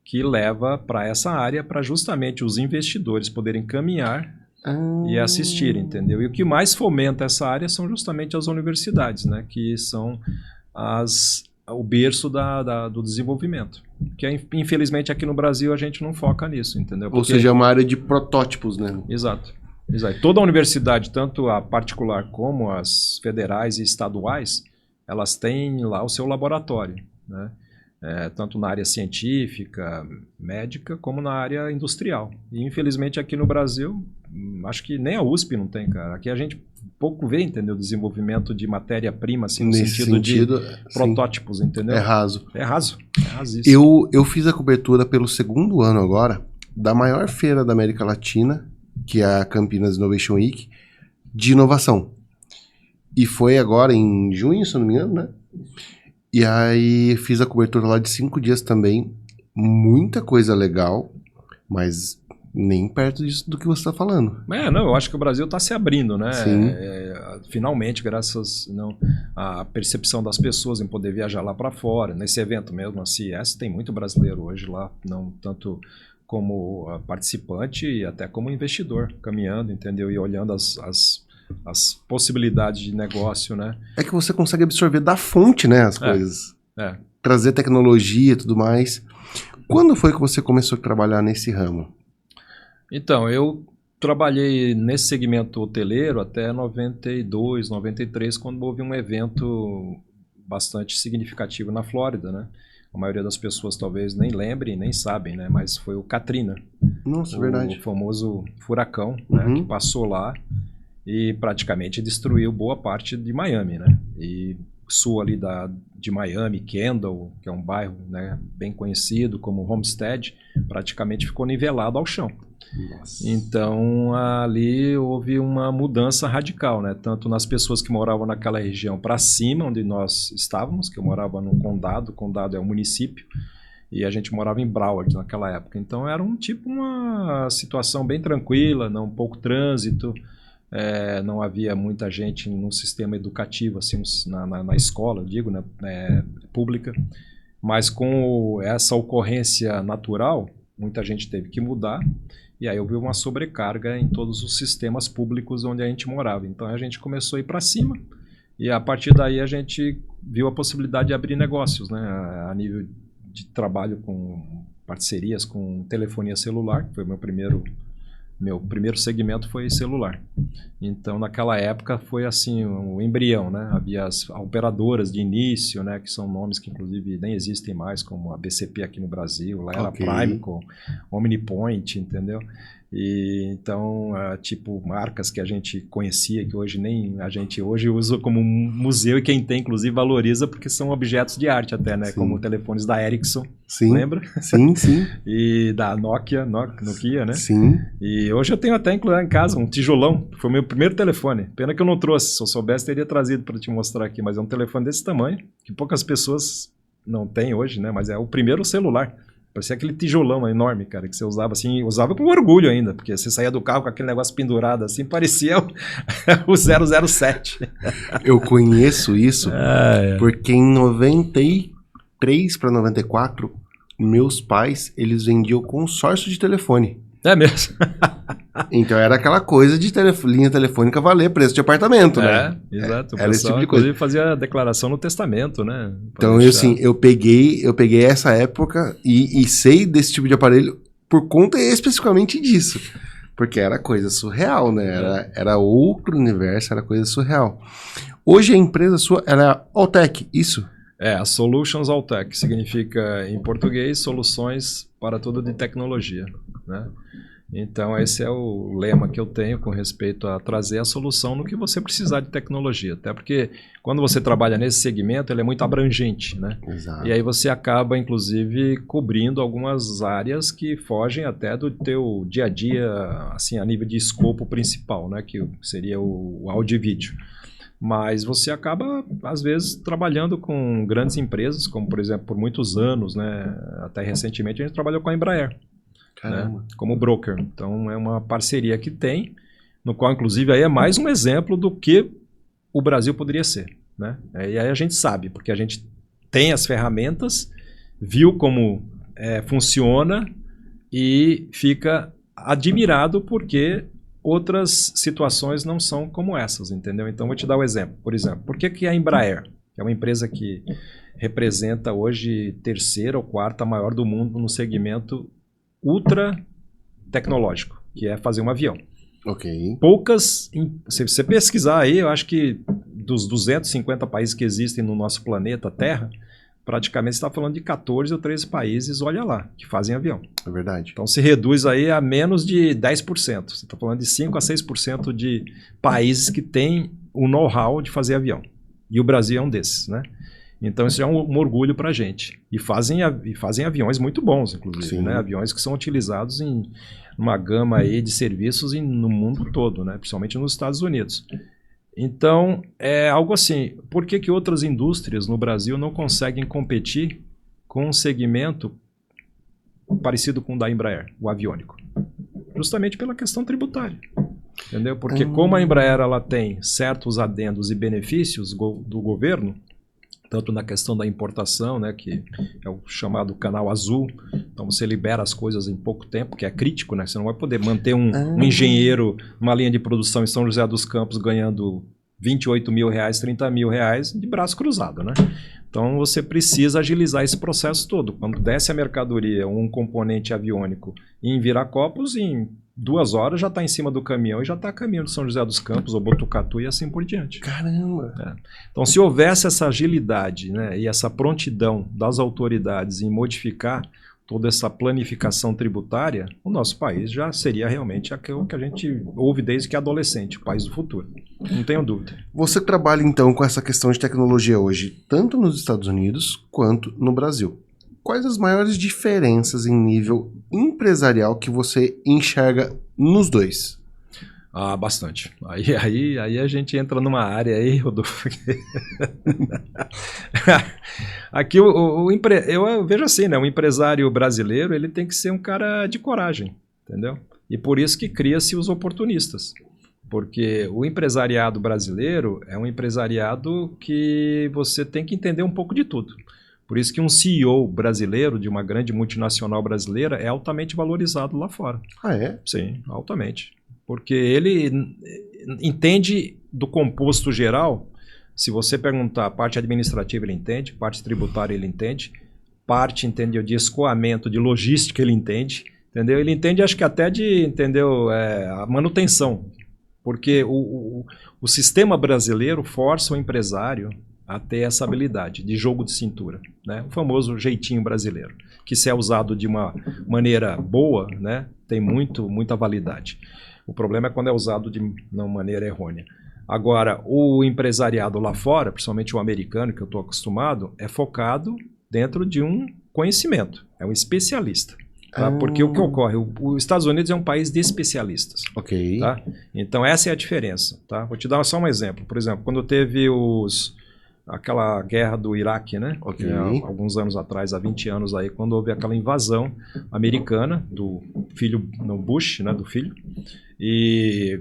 que leva para essa área para justamente os investidores poderem caminhar e assistir, entendeu? E o que mais fomenta essa área são justamente as universidades, né? Que são o berço do desenvolvimento. Que infelizmente aqui no Brasil a gente não foca nisso, entendeu? Ou seja, é uma área de protótipos, né? Exato. Toda a universidade, tanto a particular como as federais e estaduais, elas têm lá o seu laboratório, né? Tanto na área científica, médica, como na área industrial. E infelizmente aqui no Brasil, acho que nem a USP não tem, cara. Aqui a gente pouco vê, entendeu? Desenvolvimento de matéria-prima, assim, no sentido de protótipos, entendeu? É raso. É rasíssimo. Eu fiz a cobertura pelo 2º ano agora da maior feira da América Latina, que é a Campinas Innovation Week, de inovação. E foi agora em junho, se eu não me engano, né? E aí fiz a cobertura lá de 5 dias também. Muita coisa legal, mas nem perto disso do que você está falando. Eu acho que o Brasil está se abrindo, né? Sim. Finalmente, graças à percepção das pessoas em poder viajar lá para fora. Nesse evento mesmo, a CES, tem muito brasileiro hoje lá, não tanto como participante e até como investidor, caminhando, entendeu? E olhando as possibilidades de negócio, né? É que você consegue absorver da fonte, né, as coisas. Trazer tecnologia e tudo mais. Quando foi que você começou a trabalhar nesse ramo? Então, eu trabalhei nesse segmento hoteleiro até 92, 93, quando houve um evento bastante significativo na Flórida, né? a maioria das pessoas talvez nem lembrem, nem sabem, né? Mas foi o Katrina. Nossa, verdade. O famoso furacão, né? Que passou lá e praticamente destruiu boa parte de Miami, né? E sul ali de Miami, Kendall, que é um bairro, né, bem conhecido como Homestead, praticamente ficou nivelado ao chão. Nossa. Então ali houve uma mudança radical, né? Tanto nas pessoas que moravam naquela região para cima, onde nós estávamos, que eu morava num condado, o condado é um município, e a gente morava em Broward naquela época. Então era uma situação bem tranquila, não pouco trânsito. Não havia muita gente no sistema educativo, assim, na escola, eu digo, né, pública, mas com essa ocorrência natural, muita gente teve que mudar, e aí houve uma sobrecarga em todos os sistemas públicos onde a gente morava. Então a gente começou a ir para cima, e a partir daí a gente viu a possibilidade de abrir negócios, né, a nível de trabalho com parcerias com telefonia celular, que foi meu primeiro segmento foi celular. Então, naquela época, foi assim, um embrião, né? Havia as operadoras de início, né? Que são nomes que, inclusive, nem existem mais, como a BCP aqui no Brasil. Lá era Prime, com OmniPoint, entendeu? E, então, tipo, marcas que a gente conhecia, que hoje nem a gente hoje usa como um museu, e quem tem, inclusive, valoriza, porque são objetos de arte até, né? Sim. Como telefones da Ericsson, sim. Lembra? Sim, sim. E da Nokia, né? Sim. E hoje eu tenho até em casa um tijolão, foi o meu primeiro telefone. Pena que eu não trouxe, se eu soubesse teria trazido para te mostrar aqui, mas é um telefone desse tamanho, que poucas pessoas não têm hoje, né? Mas é o primeiro celular. Parecia aquele tijolão enorme, cara, que você usava assim, usava com orgulho ainda, porque você saía do carro com aquele negócio pendurado assim, parecia o 007. Eu conheço isso porque em 93 para 94, meus pais, eles vendiam consórcio de telefone. É mesmo? Então era aquela coisa de linha telefônica valer preço de apartamento, né? Exato. Era esse tipo de coisa. Inclusive fazia a declaração no testamento, né? Então eu peguei essa época e sei desse tipo de aparelho por conta especificamente disso. Porque era coisa surreal, né? Era outro universo, era coisa surreal. Hoje a empresa sua, ela é Alltech, isso? A Solutions Alltech significa, em português, soluções para tudo de tecnologia, né? Então, esse é o lema que eu tenho com respeito a trazer a solução no que você precisar de tecnologia. Até porque, quando você trabalha nesse segmento, ele é muito abrangente, né? Exato. E aí você acaba, inclusive, cobrindo algumas áreas que fogem até do teu dia a dia, assim, a nível de escopo principal, né? Que seria o áudio e vídeo. Mas você acaba, às vezes, trabalhando com grandes empresas, como, por exemplo, por muitos anos, né? Até recentemente a gente trabalhou com a Embraer. Né, como broker. Então é uma parceria que tem, no qual inclusive aí é mais um exemplo do que o Brasil poderia ser, né? E aí a gente sabe, porque a gente tem as ferramentas, viu como funciona e fica admirado porque outras situações não são como essas, entendeu? Então vou te dar um exemplo. Por exemplo, por que a Embraer, que é uma empresa que representa hoje terceira ou quarta maior do mundo no segmento ultra tecnológico, que é fazer um avião. Ok. Poucas, se você pesquisar aí, eu acho que dos 250 países que existem no nosso planeta Terra, praticamente você está falando de 14 ou 13 países, olha lá, que fazem avião. É verdade. Então se reduz aí a menos de 10%. Você está falando de 5 a 6% de países que têm o know-how de fazer avião. E o Brasil é um desses, né? Então isso é um orgulho para a gente. E fazem aviões muito bons, inclusive, né? Aviões que são utilizados em uma gama aí de serviços no mundo todo, né? Principalmente nos Estados Unidos. Então, é algo assim, por que outras indústrias no Brasil não conseguem competir com um segmento parecido com o da Embraer, o aviônico? Justamente pela questão tributária. Entendeu? Porque como a Embraer ela tem certos adendos e benefícios do governo, tanto na questão da importação, né, que é o chamado canal azul, então você libera as coisas em pouco tempo, que é crítico, né? Você não vai poder manter um engenheiro numa linha de produção em São José dos Campos ganhando 28 mil reais, 30 mil reais de braço cruzado, né? Então você precisa agilizar esse processo todo. Quando desce a mercadoria, um componente aviônico em Viracopos, em 2 horas já está em cima do caminhão e já está a caminho de São José dos Campos ou Botucatu e assim por diante. Caramba! Então, se houvesse essa agilidade, né, e essa prontidão das autoridades em modificar toda essa planificação tributária, o nosso país já seria realmente aquilo que a gente ouve desde que é adolescente, o país do futuro. Não tenho dúvida. Você trabalha então com essa questão de tecnologia hoje, tanto nos Estados Unidos quanto no Brasil. Quais as maiores diferenças em nível empresarial que você enxerga nos dois? Ah, bastante. Aí a gente entra numa área aí, Rodolfo. Aqui eu vejo assim, né? O empresário brasileiro ele tem que ser um cara de coragem, entendeu? E por isso que cria-se os oportunistas. Porque o empresariado brasileiro é um empresariado que você tem que entender um pouco de tudo. Por isso que um CEO brasileiro, de uma grande multinacional brasileira, é altamente valorizado lá fora. Ah, é? Sim, altamente. Porque ele entende do composto geral. Se você perguntar, parte administrativa ele entende, parte tributária ele entende, parte, entendeu, de escoamento, de logística ele entende, entendeu? Ele entende, acho que até de, entendeu, a manutenção. Porque o sistema brasileiro força o empresário a ter essa habilidade de jogo de cintura, né? O famoso jeitinho brasileiro, que se é usado de uma maneira boa, né, tem muita validade. O problema é quando é usado de uma maneira errônea. Agora, o empresariado lá fora, principalmente o americano, que eu estou acostumado, é focado dentro de um conhecimento, é um especialista. Tá? Porque o que ocorre? Os Estados Unidos é um país de especialistas. Ok. Tá? Então, essa é a diferença. Tá? Vou te dar só um exemplo. Por exemplo, quando teve aquela guerra do Iraque, né? Ok. Alguns anos atrás, há 20 anos aí, quando houve aquela invasão americana do filho, no Bush, né, do filho, e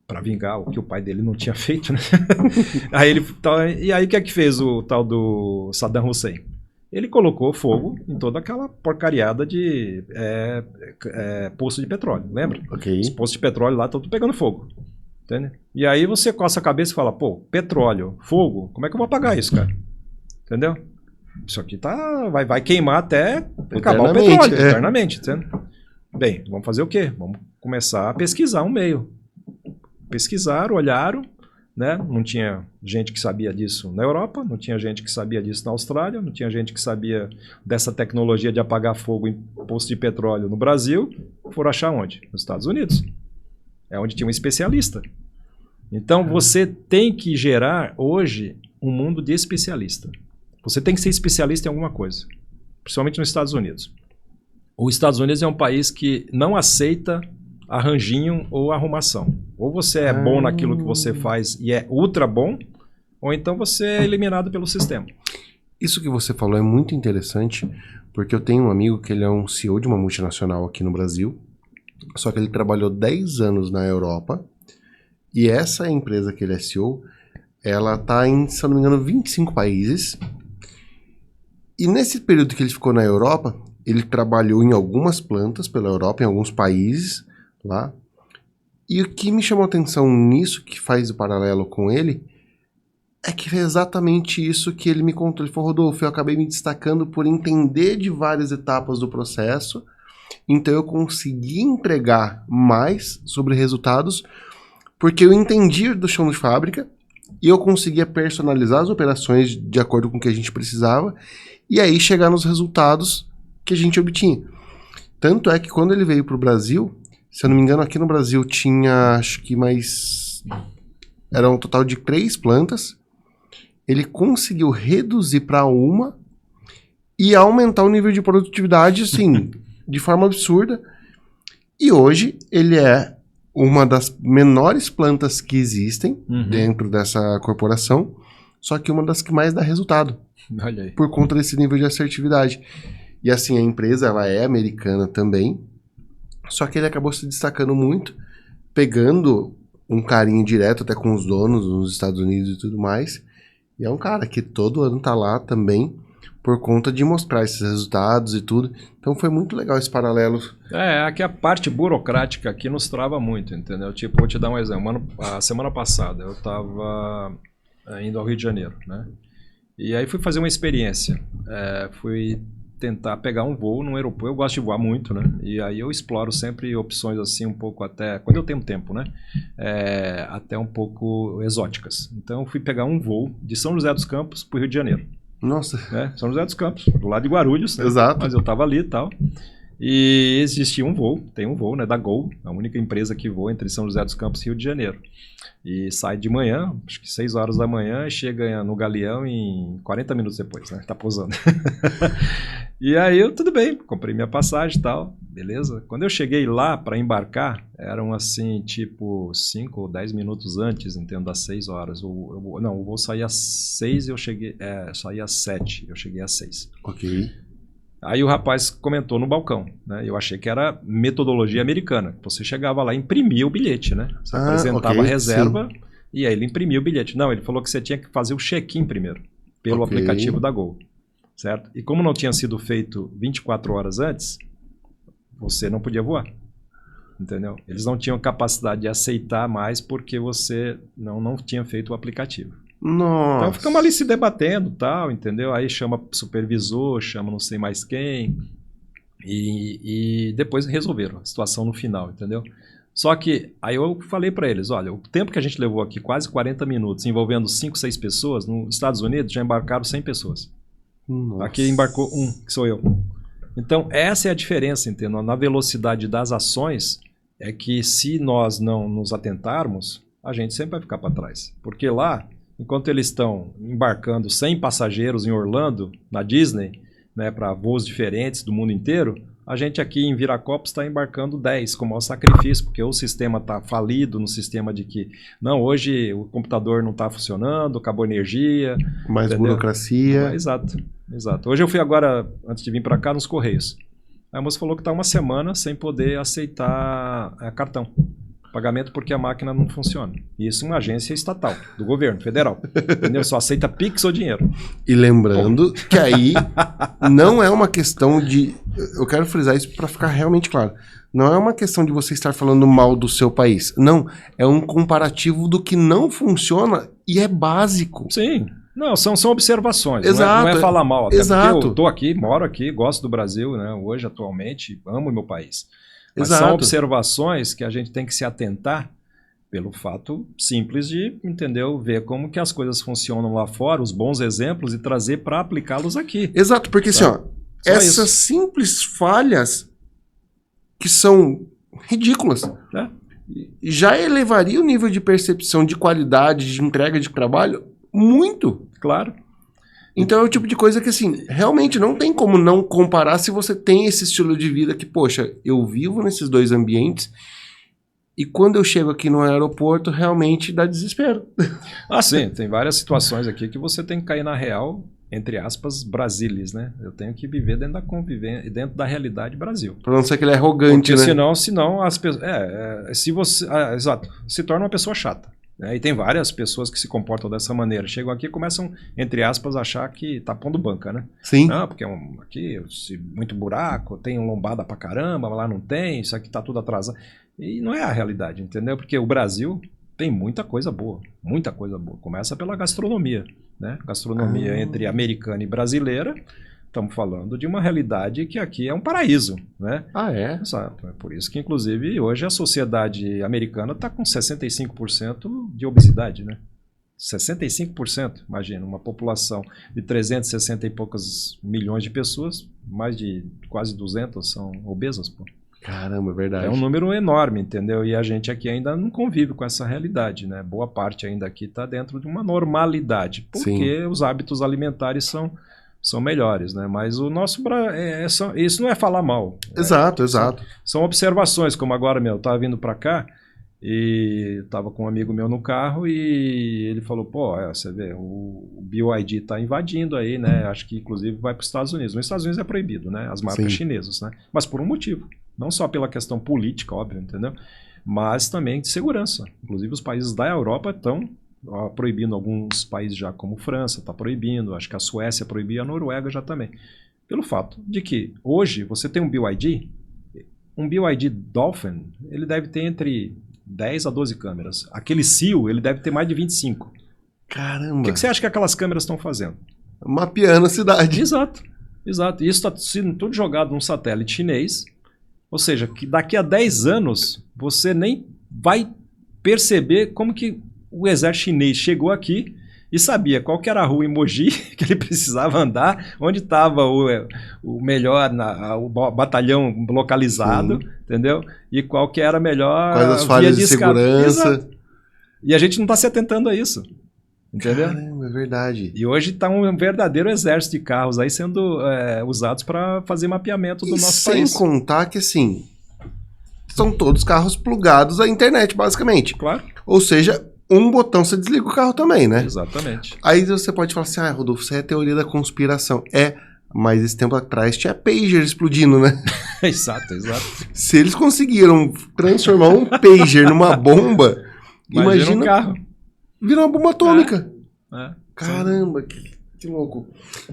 para vingar o que o pai dele não tinha feito, né? E aí o que é que fez o tal do Saddam Hussein? Ele colocou fogo em toda aquela porcariada de poço de petróleo, lembra? Ok. Os poços de petróleo lá estão tudo pegando fogo. Entende? E aí você coça a cabeça e fala, pô, petróleo, fogo, como é que eu vou apagar isso, cara? Entendeu? Isso aqui vai queimar até acabar o petróleo, eternamente. Entende? Bem, vamos fazer o quê? Vamos começar a pesquisar um meio. Pesquisaram, olharam, né? Não tinha gente que sabia disso na Europa, não tinha gente que sabia disso na Austrália, não tinha gente que sabia dessa tecnologia de apagar fogo em poço de petróleo no Brasil. Foram achar onde? Nos Estados Unidos. É onde tinha um especialista. Então, você tem que gerar, hoje, um mundo de especialista. Você tem que ser especialista em alguma coisa. Principalmente nos Estados Unidos. Os Estados Unidos é um país que não aceita arranjinho ou arrumação. Ou você é bom naquilo que você faz e é ultra bom, ou então você é eliminado pelo sistema. Isso que você falou é muito interessante, porque eu tenho um amigo que ele é um CEO de uma multinacional aqui no Brasil, só que ele trabalhou 10 anos na Europa, e essa empresa que ele é CEO, ela está em, se eu não me engano, 25 países. E nesse período que ele ficou na Europa, ele trabalhou em algumas plantas pela Europa, em alguns países lá. E o que me chamou a atenção nisso, que faz o paralelo com ele, é que é exatamente isso que ele me contou. Ele falou, Rodolfo, eu acabei me destacando por entender de várias etapas do processo, então eu consegui entregar mais sobre resultados, porque eu entendi do chão de fábrica e eu conseguia personalizar as operações de acordo com o que a gente precisava e aí chegar nos resultados que a gente obtinha. Tanto é que quando ele veio para o Brasil, se eu não me engano, aqui no Brasil tinha, acho que mais... Era um total de 3 plantas. Ele conseguiu reduzir para uma e aumentar o nível de produtividade, assim, de forma absurda. E hoje ele é uma das menores plantas que existem dentro dessa corporação, só que uma das que mais dá resultado. Olha aí. Por conta desse nível de assertividade. E assim, a empresa ela é americana também, só que ele acabou se destacando muito, pegando um carinho direto até com os donos nos Estados Unidos e tudo mais. E é um cara que todo ano tá lá também, por conta de mostrar esses resultados e tudo. Então foi muito legal esse paralelo. Aqui a parte burocrática aqui nos trava muito, entendeu? Tipo, vou te dar um exemplo. A semana passada eu estava indo ao Rio de Janeiro, né? E aí fui fazer uma experiência. Fui tentar pegar um voo num aeroporto. Eu gosto de voar muito, né? E aí eu exploro sempre opções assim um pouco até, quando eu tenho tempo, né? Até um pouco exóticas. Então eu fui pegar um voo de São José dos Campos para o Rio de Janeiro. Nossa. São José dos Campos, do lado de Guarulhos, né? Exato. Mas eu estava ali e tal. E existia um voo, tem um voo, né, da Gol, a única empresa que voa entre São José dos Campos e Rio de Janeiro. E sai de manhã, acho que 6 horas da manhã, e chega no Galeão em 40 minutos depois, né? Tá pousando. E aí eu, tudo bem, comprei minha passagem e tal, beleza? Quando eu cheguei lá para embarcar, eram assim, tipo 5 ou 10 minutos antes, entendo, das 6 horas. O voo saía às 6 e eu cheguei, saía às 7, eu cheguei às 6. Ok. Aí o rapaz comentou no balcão, né? Eu achei que era metodologia americana. Você chegava lá e imprimia o bilhete, né? Você apresentava a reserva e aí ele imprimia o bilhete. Não, ele falou que você tinha que fazer o check-in primeiro, pelo aplicativo da Gol, certo? E como não tinha sido feito 24 horas antes, você não podia voar, entendeu? Eles não tinham capacidade de aceitar mais porque você não tinha feito o aplicativo. Nossa. Então ficamos ali se debatendo, tal, entendeu? Aí chama supervisor, chama não sei mais quem, e depois resolveram a situação no final, entendeu? Só que aí eu falei para eles, olha, o tempo que a gente levou aqui, quase 40 minutos, envolvendo 5, 6 pessoas, nos Estados Unidos já embarcaram 100 pessoas. Nossa. Aqui embarcou um, que sou eu. Então essa é a diferença, entendeu? Na velocidade das ações, é que se nós não nos atentarmos, a gente sempre vai ficar para trás. Porque lá, enquanto eles estão embarcando 100 passageiros em Orlando, na Disney, né, para voos diferentes do mundo inteiro, a gente aqui em Viracopos está embarcando 10 com o maior sacrifício, porque o sistema está falido no sistema de que, não, hoje o computador não está funcionando, acabou a energia. Mais entendeu? Burocracia. Exato. Hoje eu fui agora, antes de vir para cá, nos Correios. Aí a moça falou que está uma semana sem poder aceitar cartão. Pagamento porque a máquina não funciona. Isso é uma agência estatal, do governo federal. Entendeu? Só aceita Pix ou dinheiro. E lembrando que aí não é uma questão de... Eu quero frisar isso para ficar realmente claro. Não é uma questão de você estar falando mal do seu país. Não, é um comparativo do que não funciona e é básico. Sim. Não, são observações. Exato, não é falar mal. Até exato. porque eu estou aqui, moro aqui, gosto do Brasil, né? Hoje, atualmente, amo meu país. Mas exato. São observações que a gente tem que se atentar pelo fato simples de, entendeu, ver como que as coisas funcionam lá fora, os bons exemplos e trazer para aplicá-los aqui. Exato, porque assim, ó, essas simples falhas que são ridículas já elevaria o nível de percepção de qualidade, de entrega de trabalho muito. Claro. Então é o tipo de coisa que, assim, realmente não tem como não comparar se você tem esse estilo de vida que, poxa, eu vivo nesses dois ambientes e quando eu chego aqui no aeroporto, realmente dá desespero. Ah, sim, tem várias situações aqui que você tem que cair na real, entre aspas, Brasilis, né? Eu tenho que viver dentro da convivência, dentro da realidade Brasil. Pra não ser que ele é arrogante, porque né? Senão as pessoas... se você... exato, se torna uma pessoa chata. E tem várias pessoas que se comportam dessa maneira. Chegam aqui e começam, entre aspas, a achar que tá pondo banca, né? Sim. Não, porque aqui muito buraco, tem lombada pra caramba, lá não tem, isso aqui tá tudo atrasado. E não é a realidade, entendeu? Porque o Brasil tem muita coisa boa, muita coisa boa. Começa pela gastronomia, né? Gastronomia entre americana e brasileira. Estamos falando de uma realidade que aqui é um paraíso, né? Ah, é? Exato. É por isso que, inclusive, hoje a sociedade americana está com 65% de obesidade, né? 65%, imagina, uma população de 360 e poucos milhões de pessoas, mais de quase 200 são obesas, pô. Caramba, é verdade. É um número enorme, entendeu? E a gente aqui ainda não convive com essa realidade, né? Boa parte ainda aqui está dentro de uma normalidade, porque Sim. os hábitos alimentares são melhores, né? Mas o nosso... isso não é falar mal. Exato, exato. São observações, como agora, eu estava vindo para cá e estava com um amigo meu no carro e ele falou, pô, você vê, o BYD está invadindo aí, né? Acho que, inclusive, vai para os Estados Unidos. Nos Estados Unidos é proibido, né? As marcas chinesas, né? Mas por um motivo. Não só pela questão política, óbvio, entendeu? Mas também de segurança. Inclusive, os países da Europa estão proibindo, alguns países já, como França, está proibindo, acho que a Suécia proibiu, a Noruega já também. Pelo fato de que hoje você tem um BYD Dolphin, ele deve ter entre 10 a 12 câmeras. Aquele Seal, ele deve ter mais de 25. Caramba. O que você acha que aquelas câmeras estão fazendo? Mapeando a cidade. Exato. Exato. E isso está sendo tudo jogado num satélite chinês. Ou seja, que daqui a 10 anos você nem vai perceber como que o exército chinês chegou aqui e sabia qual que era a rua em Mogi que ele precisava andar, onde estava o melhor, o batalhão localizado, Sim. entendeu? E qual que era a melhor Quais as via falhas de escape. segurança. Exato. E a gente não está se atentando a isso, entendeu? Caramba, é verdade. E hoje está um verdadeiro exército de carros aí sendo usados para fazer mapeamento do nosso sem país. contar que, assim, são todos carros plugados à internet, basicamente. Claro. Ou seja, um botão você desliga o carro também, né? Exatamente. Aí você pode falar assim, Rodolfo, isso é a teoria da conspiração. Mas esse tempo atrás tinha pager explodindo, né? Exato. Se eles conseguiram transformar um pager numa bomba, imagina um carro. Virar uma bomba atômica. É. Caramba, que louco.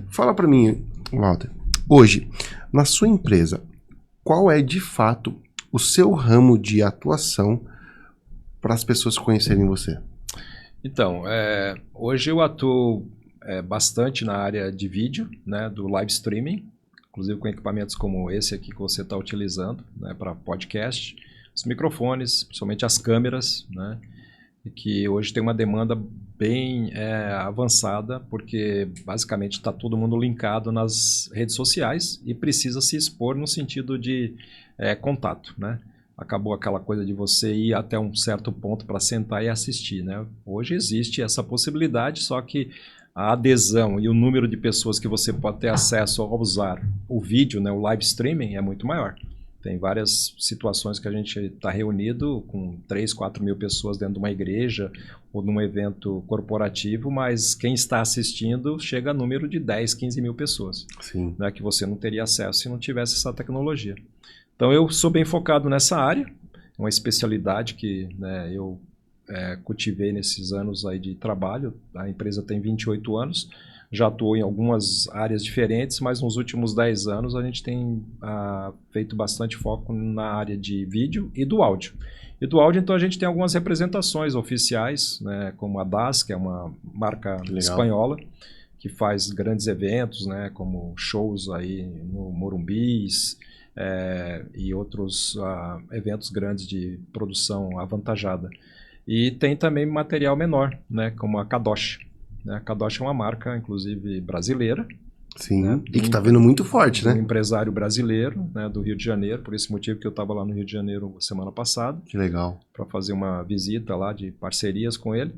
Fala pra mim, Walter, hoje, na sua empresa, qual é de fato o seu ramo de atuação para as pessoas conhecerem você? Então, hoje eu atuo bastante na área de vídeo, né, do live streaming, inclusive com equipamentos como esse aqui que você está utilizando, né, para podcast, os microfones, principalmente as câmeras, né, e que hoje tem uma demanda bem avançada, porque basicamente está todo mundo linkado nas redes sociais e precisa se expor no sentido de contato, né? Acabou aquela coisa de você ir até um certo ponto para sentar e assistir, né? Hoje existe essa possibilidade, só que a adesão e o número de pessoas que você pode ter acesso ao usar o vídeo, né, o live streaming, é muito maior. Tem várias situações que a gente está reunido com 3, 4 mil pessoas dentro de uma igreja ou num evento corporativo, mas quem está assistindo chega a número de 10, 15 mil pessoas. Sim. Né, que você não teria acesso se não tivesse essa tecnologia. Então eu sou bem focado nessa área, uma especialidade que, né, eu cultivei nesses anos aí de trabalho. A empresa tem 28 anos, já atuou em algumas áreas diferentes, mas nos últimos 10 anos a gente tem feito bastante foco na área de vídeo e do áudio. E do áudio, então, a gente tem algumas representações oficiais, né, como a DAS, que é uma marca espanhola, que faz grandes eventos, né, como shows aí no Morumbis, e outros eventos grandes de produção avantajada. E tem também material menor, né, como a Kadosh. A Kadosh é uma marca, inclusive, brasileira. Sim, né, e que está vindo muito forte, né? Um empresário brasileiro, né, do Rio de Janeiro, por esse motivo que eu estava lá no Rio de Janeiro semana passada. Que legal. Para fazer uma visita lá de parcerias com ele.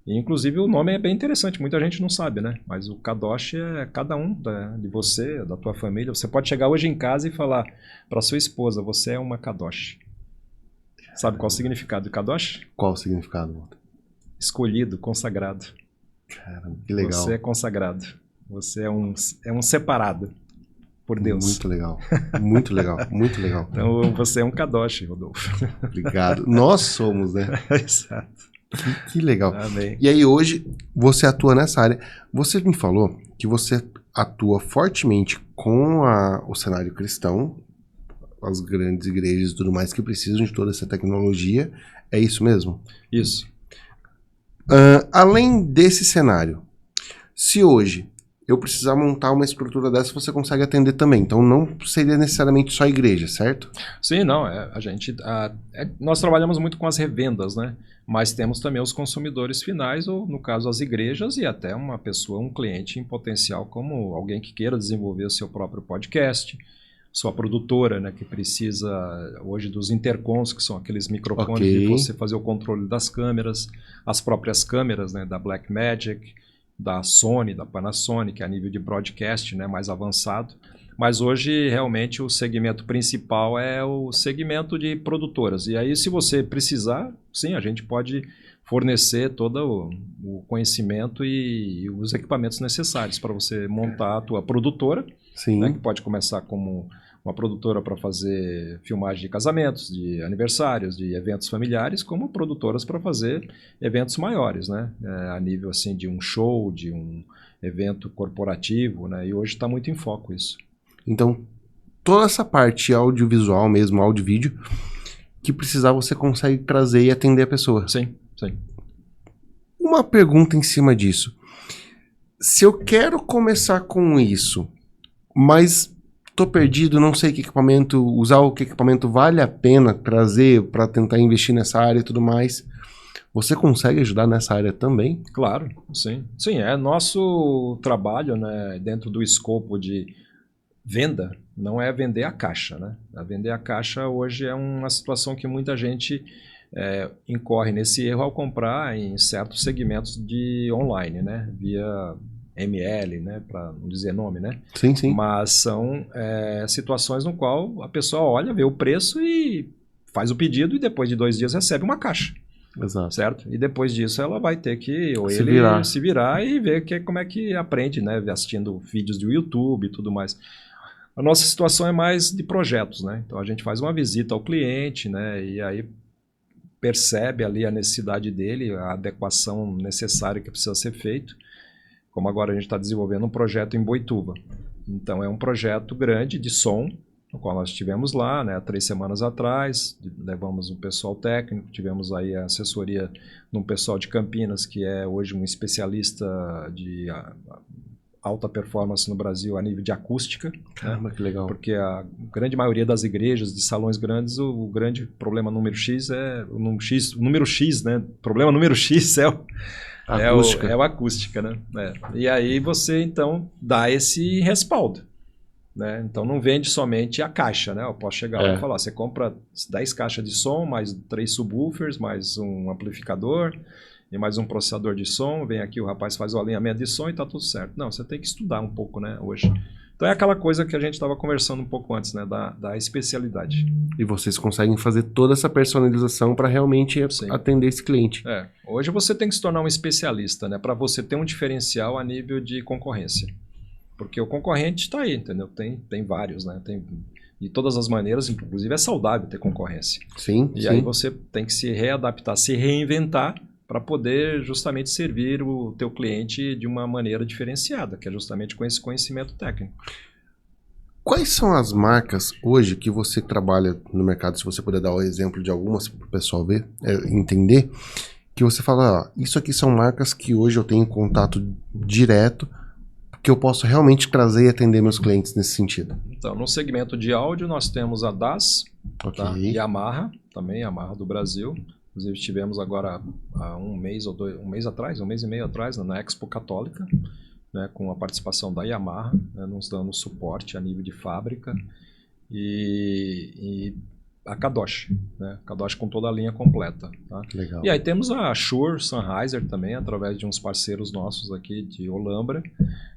E, inclusive, o nome é bem interessante, muita gente não sabe, né? Mas o Kadosh é cada um de você, da tua família. Você pode chegar hoje em casa e falar para sua esposa, você é uma Kadosh. Sabe qual é o significado do Kadosh? Qual o significado, Walter? Escolhido, consagrado. Caramba, que legal. Você é consagrado. Você é um separado por Deus. Muito legal. Muito legal. Muito legal. Então você é um Kadosh, Rodolfo. Obrigado. Nós somos, né? Exato. Que legal. Amém. E aí hoje você atua nessa área. Você me falou que você atua fortemente com o cenário cristão, as grandes igrejas e tudo mais que precisam de toda essa tecnologia. É isso mesmo? Isso. Além desse cenário, se hoje eu precisar montar uma estrutura dessa, você consegue atender também. Então não seria necessariamente só a igreja, certo? Sim, não. Nós trabalhamos muito com as revendas, né? Mas temos também os consumidores finais, ou no caso as igrejas, e até uma pessoa, um cliente em potencial, como alguém que queira desenvolver o seu próprio podcast, sua produtora, né, que precisa hoje dos intercoms, que são aqueles microfones de você fazer o controle das câmeras, as próprias câmeras, né, da Blackmagic, da Sony, da Panasonic, a nível de broadcast, né, mais avançado. Mas hoje, realmente, o segmento principal é o segmento de produtoras. E aí, se você precisar, sim, a gente pode fornecer todo o conhecimento e os equipamentos necessários para você montar a tua produtora, né, que pode começar como uma produtora para fazer filmagem de casamentos, de aniversários, de eventos familiares, como produtoras para fazer eventos maiores, né, a nível assim, de um show, de um evento corporativo, né, e hoje está muito em foco isso. Então, toda essa parte audiovisual mesmo, áudio e vídeo, que precisar você consegue trazer e atender a pessoa. Sim, sim. Uma pergunta em cima disso. Se eu quero começar com isso, mas tô perdido, não sei que equipamento usar, o que equipamento vale a pena trazer para tentar investir nessa área e tudo mais. Você consegue ajudar nessa área também? Claro, sim. Sim, é nosso trabalho, né, dentro do escopo de venda, não é vender a caixa, né? A vender a caixa hoje é uma situação que muita gente incorre nesse erro ao comprar em certos segmentos de online, né? Via ML, né? Para não dizer nome, né? Sim, sim. Mas são situações no qual a pessoa olha, vê o preço e faz o pedido e depois de 2 dias recebe uma caixa. Exato. Certo? E depois disso ela vai ter que se virar e ver como é que aprende, né? Assistindo vídeos do YouTube e tudo mais. A nossa situação é mais de projetos, né? Então a gente faz uma visita ao cliente, né? E aí percebe ali a necessidade dele, a adequação necessária que precisa ser feito. Como agora a gente está desenvolvendo um projeto em Boituva. Então é um projeto grande de som, no qual nós estivemos lá, né, 3 semanas atrás, levamos um pessoal técnico, tivemos aí a assessoria de um pessoal de Campinas, que é hoje um especialista de alta performance no Brasil a nível de acústica. Caramba, né? que legal. Porque a grande maioria das igrejas, de salões grandes, o grande problema número X é o número X, né? O problema número X é o acústica, né? E aí você, então, dá esse respaldo. Né? Então não vende somente a caixa, né? Eu posso chegar lá e falar, você compra 10 caixas de som, mais 3 subwoofers, mais um amplificador e mais um processador de som, vem aqui o rapaz faz o alinhamento de som e tá tudo certo. Não, você tem que estudar um pouco, né, hoje. Então é aquela coisa que a gente estava conversando um pouco antes, né, da especialidade. E vocês conseguem fazer toda essa personalização para realmente atender esse cliente. Hoje você tem que se tornar um especialista, né, para você ter um diferencial a nível de concorrência. Porque o concorrente está aí, entendeu? Tem vários, né? Tem, de todas as maneiras, inclusive é saudável ter concorrência. Sim, e aí você tem que se readaptar, se reinventar para poder justamente servir o teu cliente de uma maneira diferenciada, que é justamente com esse conhecimento técnico. Quais são as marcas hoje que você trabalha no mercado? Se você puder dar o exemplo de algumas para o pessoal ver, entender, que você fala, isso aqui são marcas que hoje eu tenho contato direto, que eu posso realmente trazer e atender meus clientes nesse sentido. Então, no segmento de áudio, nós temos a DAS, tá? Yamaha, também Yamaha do Brasil. Inclusive, estivemos agora há um mês e meio atrás, na Expo Católica, né, com a participação da Yamaha, né, nos dando suporte a nível de fábrica. E a Kadosh, né? Kadosh com toda a linha completa. Tá? Legal. E aí temos a Shure Sennheiser também, através de uns parceiros nossos aqui de Olambra,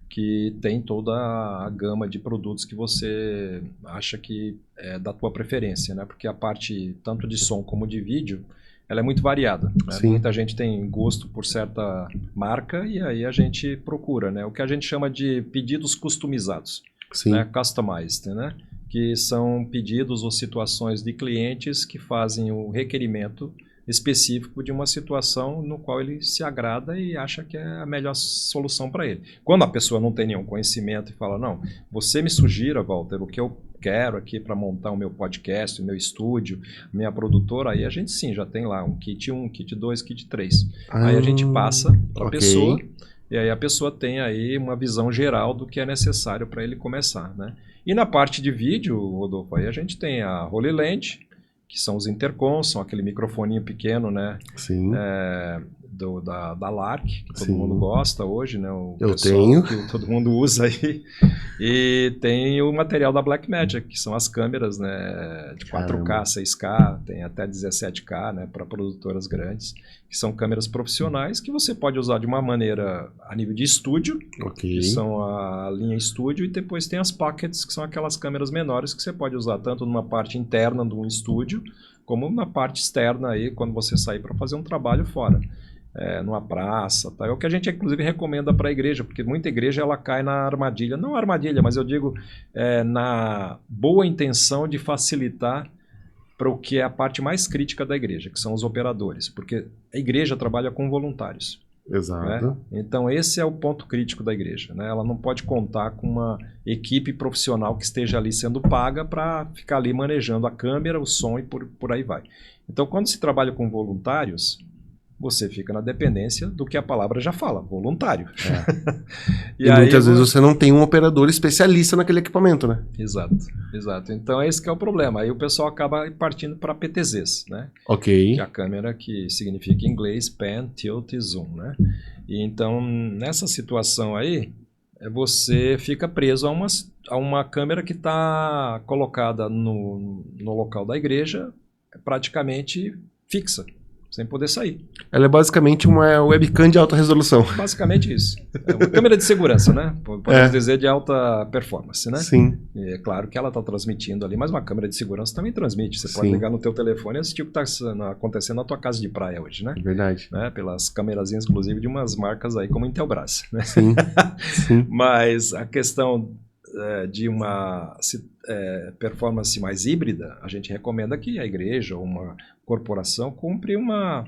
que tem toda a gama de produtos que você acha que é da tua preferência, né? Porque a parte tanto de som como de vídeo, ela é muito variada. Né? Muita gente tem gosto por certa marca e aí a gente procura, né? O que a gente chama de pedidos customizados, né? Customized, né? Que são pedidos ou situações de clientes que fazem o requerimento específico de uma situação no qual ele se agrada e acha que é a melhor solução para ele. Quando a pessoa não tem nenhum conhecimento e fala, não, você me sugira, Walter, o que eu quero aqui para montar o meu podcast, o meu estúdio, minha produtora, aí a gente sim, já tem lá um kit 1, kit 2, kit 3. Aí a gente passa para a pessoa e aí a pessoa tem aí uma visão geral do que é necessário para ele começar, né? E na parte de vídeo, Rodolfo, aí a gente tem a Holy Land, que são os intercoms, são aquele microfoninho pequeno, né? Sim. Da Lark, que todo mundo gosta hoje, né? Eu tenho. Que todo mundo usa aí. E tem o material da Blackmagic, que são as câmeras, né? De 4K, 6K, tem até 17K, né? Para produtoras grandes, que são câmeras profissionais que você pode usar de uma maneira a nível de estúdio, que são a linha estúdio, e depois tem as pockets, que são aquelas câmeras menores que você pode usar tanto numa parte interna de um estúdio, como na parte externa aí, quando você sair para fazer um trabalho fora. Numa praça, tá? É o que a gente inclusive recomenda para a igreja, porque muita igreja ela cai na armadilha, não armadilha, mas eu digo na boa intenção de facilitar para o que é a parte mais crítica da igreja, que são os operadores, porque a igreja trabalha com voluntários. Exato. Né? Então esse é o ponto crítico da igreja, né? Ela não pode contar com uma equipe profissional que esteja ali sendo paga para ficar ali manejando a câmera, o som e por aí vai. Então quando se trabalha com voluntários, você fica na dependência do que a palavra já fala, voluntário. E muitas vezes você não tem um operador especialista naquele equipamento, né? Exato, exato. Então esse que é o problema. Aí o pessoal acaba partindo para PTZs, né? Ok. Que é a câmera que significa em inglês Pan, Tilt e Zoom, né? E então nessa situação aí, você fica preso a uma câmera que está colocada no local da igreja, praticamente fixa, sem poder sair. Ela é basicamente uma webcam de alta resolução. Basicamente isso. É uma câmera de segurança, né? Podemos dizer de alta performance, né? Sim. E é claro que ela está transmitindo ali, mas uma câmera de segurança também transmite. Você pode ligar no teu telefone e assistir o que está acontecendo na tua casa de praia hoje, né? Verdade. Né? Pelas câmerazinhas, inclusive, de umas marcas aí como Intelbras, né? Sim, sim. Mas a questão de uma performance mais híbrida, a gente recomenda que a igreja ou uma corporação compre uma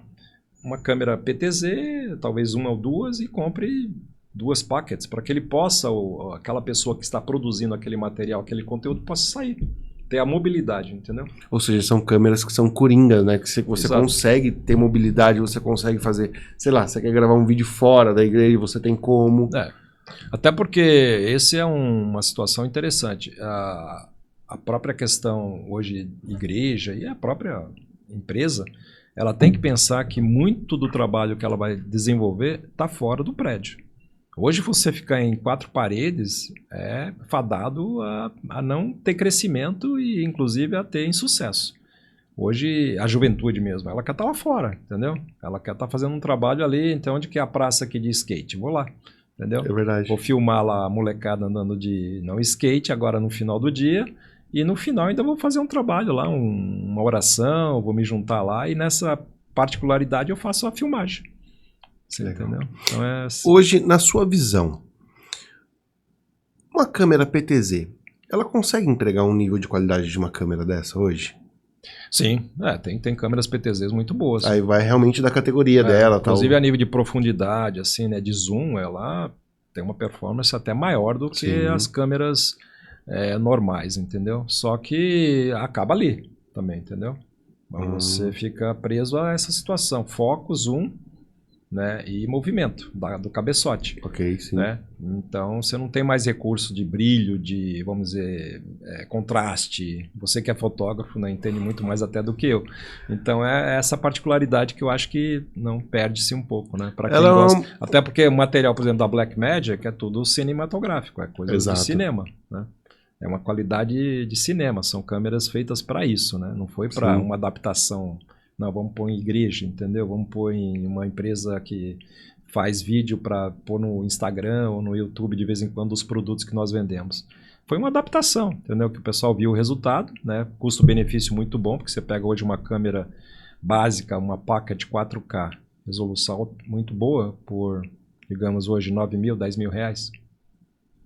câmera PTZ, talvez uma ou duas, e compre 2 packets para que ele possa, aquela pessoa que está produzindo aquele material, aquele conteúdo, possa sair. Ter a mobilidade, entendeu? Ou seja, são câmeras que são coringas, né? Que você Exato. consegue ter mobilidade, você consegue fazer, sei lá, você quer gravar um vídeo fora da igreja, você tem como. Até porque esse é uma situação interessante. A própria questão hoje, igreja e a própria empresa, ela tem que pensar que muito do trabalho que ela vai desenvolver está fora do prédio. Hoje você ficar em 4 paredes é fadado a não ter crescimento e inclusive a ter insucesso. Hoje a juventude mesmo, ela quer estar lá fora, entendeu? Ela quer estar fazendo um trabalho ali, então onde que é a praça aqui de skate? Vou lá, entendeu? É verdade. Vou filmar lá a molecada andando de não skate agora no final do dia e no final ainda vou fazer um trabalho lá, uma oração, vou me juntar lá e nessa particularidade eu faço a filmagem. Você entendeu? Então Hoje, na sua visão, uma câmera PTZ, ela consegue entregar um nível de qualidade de uma câmera dessa hoje? Sim, tem câmeras PTZs muito boas. Aí vai realmente da categoria dela. Inclusive tal. a nível de profundidade, assim, né, de zoom, ela tem uma performance até maior do que as câmeras normais, entendeu? Só que acaba ali também, entendeu? Você fica preso a essa situação, foco, zoom, né, e movimento do cabeçote. Ok, sim. Né? Então você não tem mais recurso de brilho, de, vamos dizer, contraste. Você que é fotógrafo, né, entende muito mais até do que eu. Então é essa particularidade que eu acho que não perde-se um pouco, né? Para quem gosta. Até porque o material, por exemplo, da Blackmagic é tudo cinematográfico, é coisa de cinema, né? É uma qualidade de cinema, são câmeras feitas para isso, né? Não foi para uma adaptação. Não, vamos pôr em igreja, entendeu? Vamos pôr em uma empresa que faz vídeo para pôr no Instagram ou no YouTube de vez em quando os produtos que nós vendemos. Foi uma adaptação, entendeu? Que o pessoal viu o resultado, né? Custo-benefício muito bom, porque você pega hoje uma câmera básica, uma placa de 4K, resolução muito boa, por, digamos, hoje 9 mil, 10 mil reais.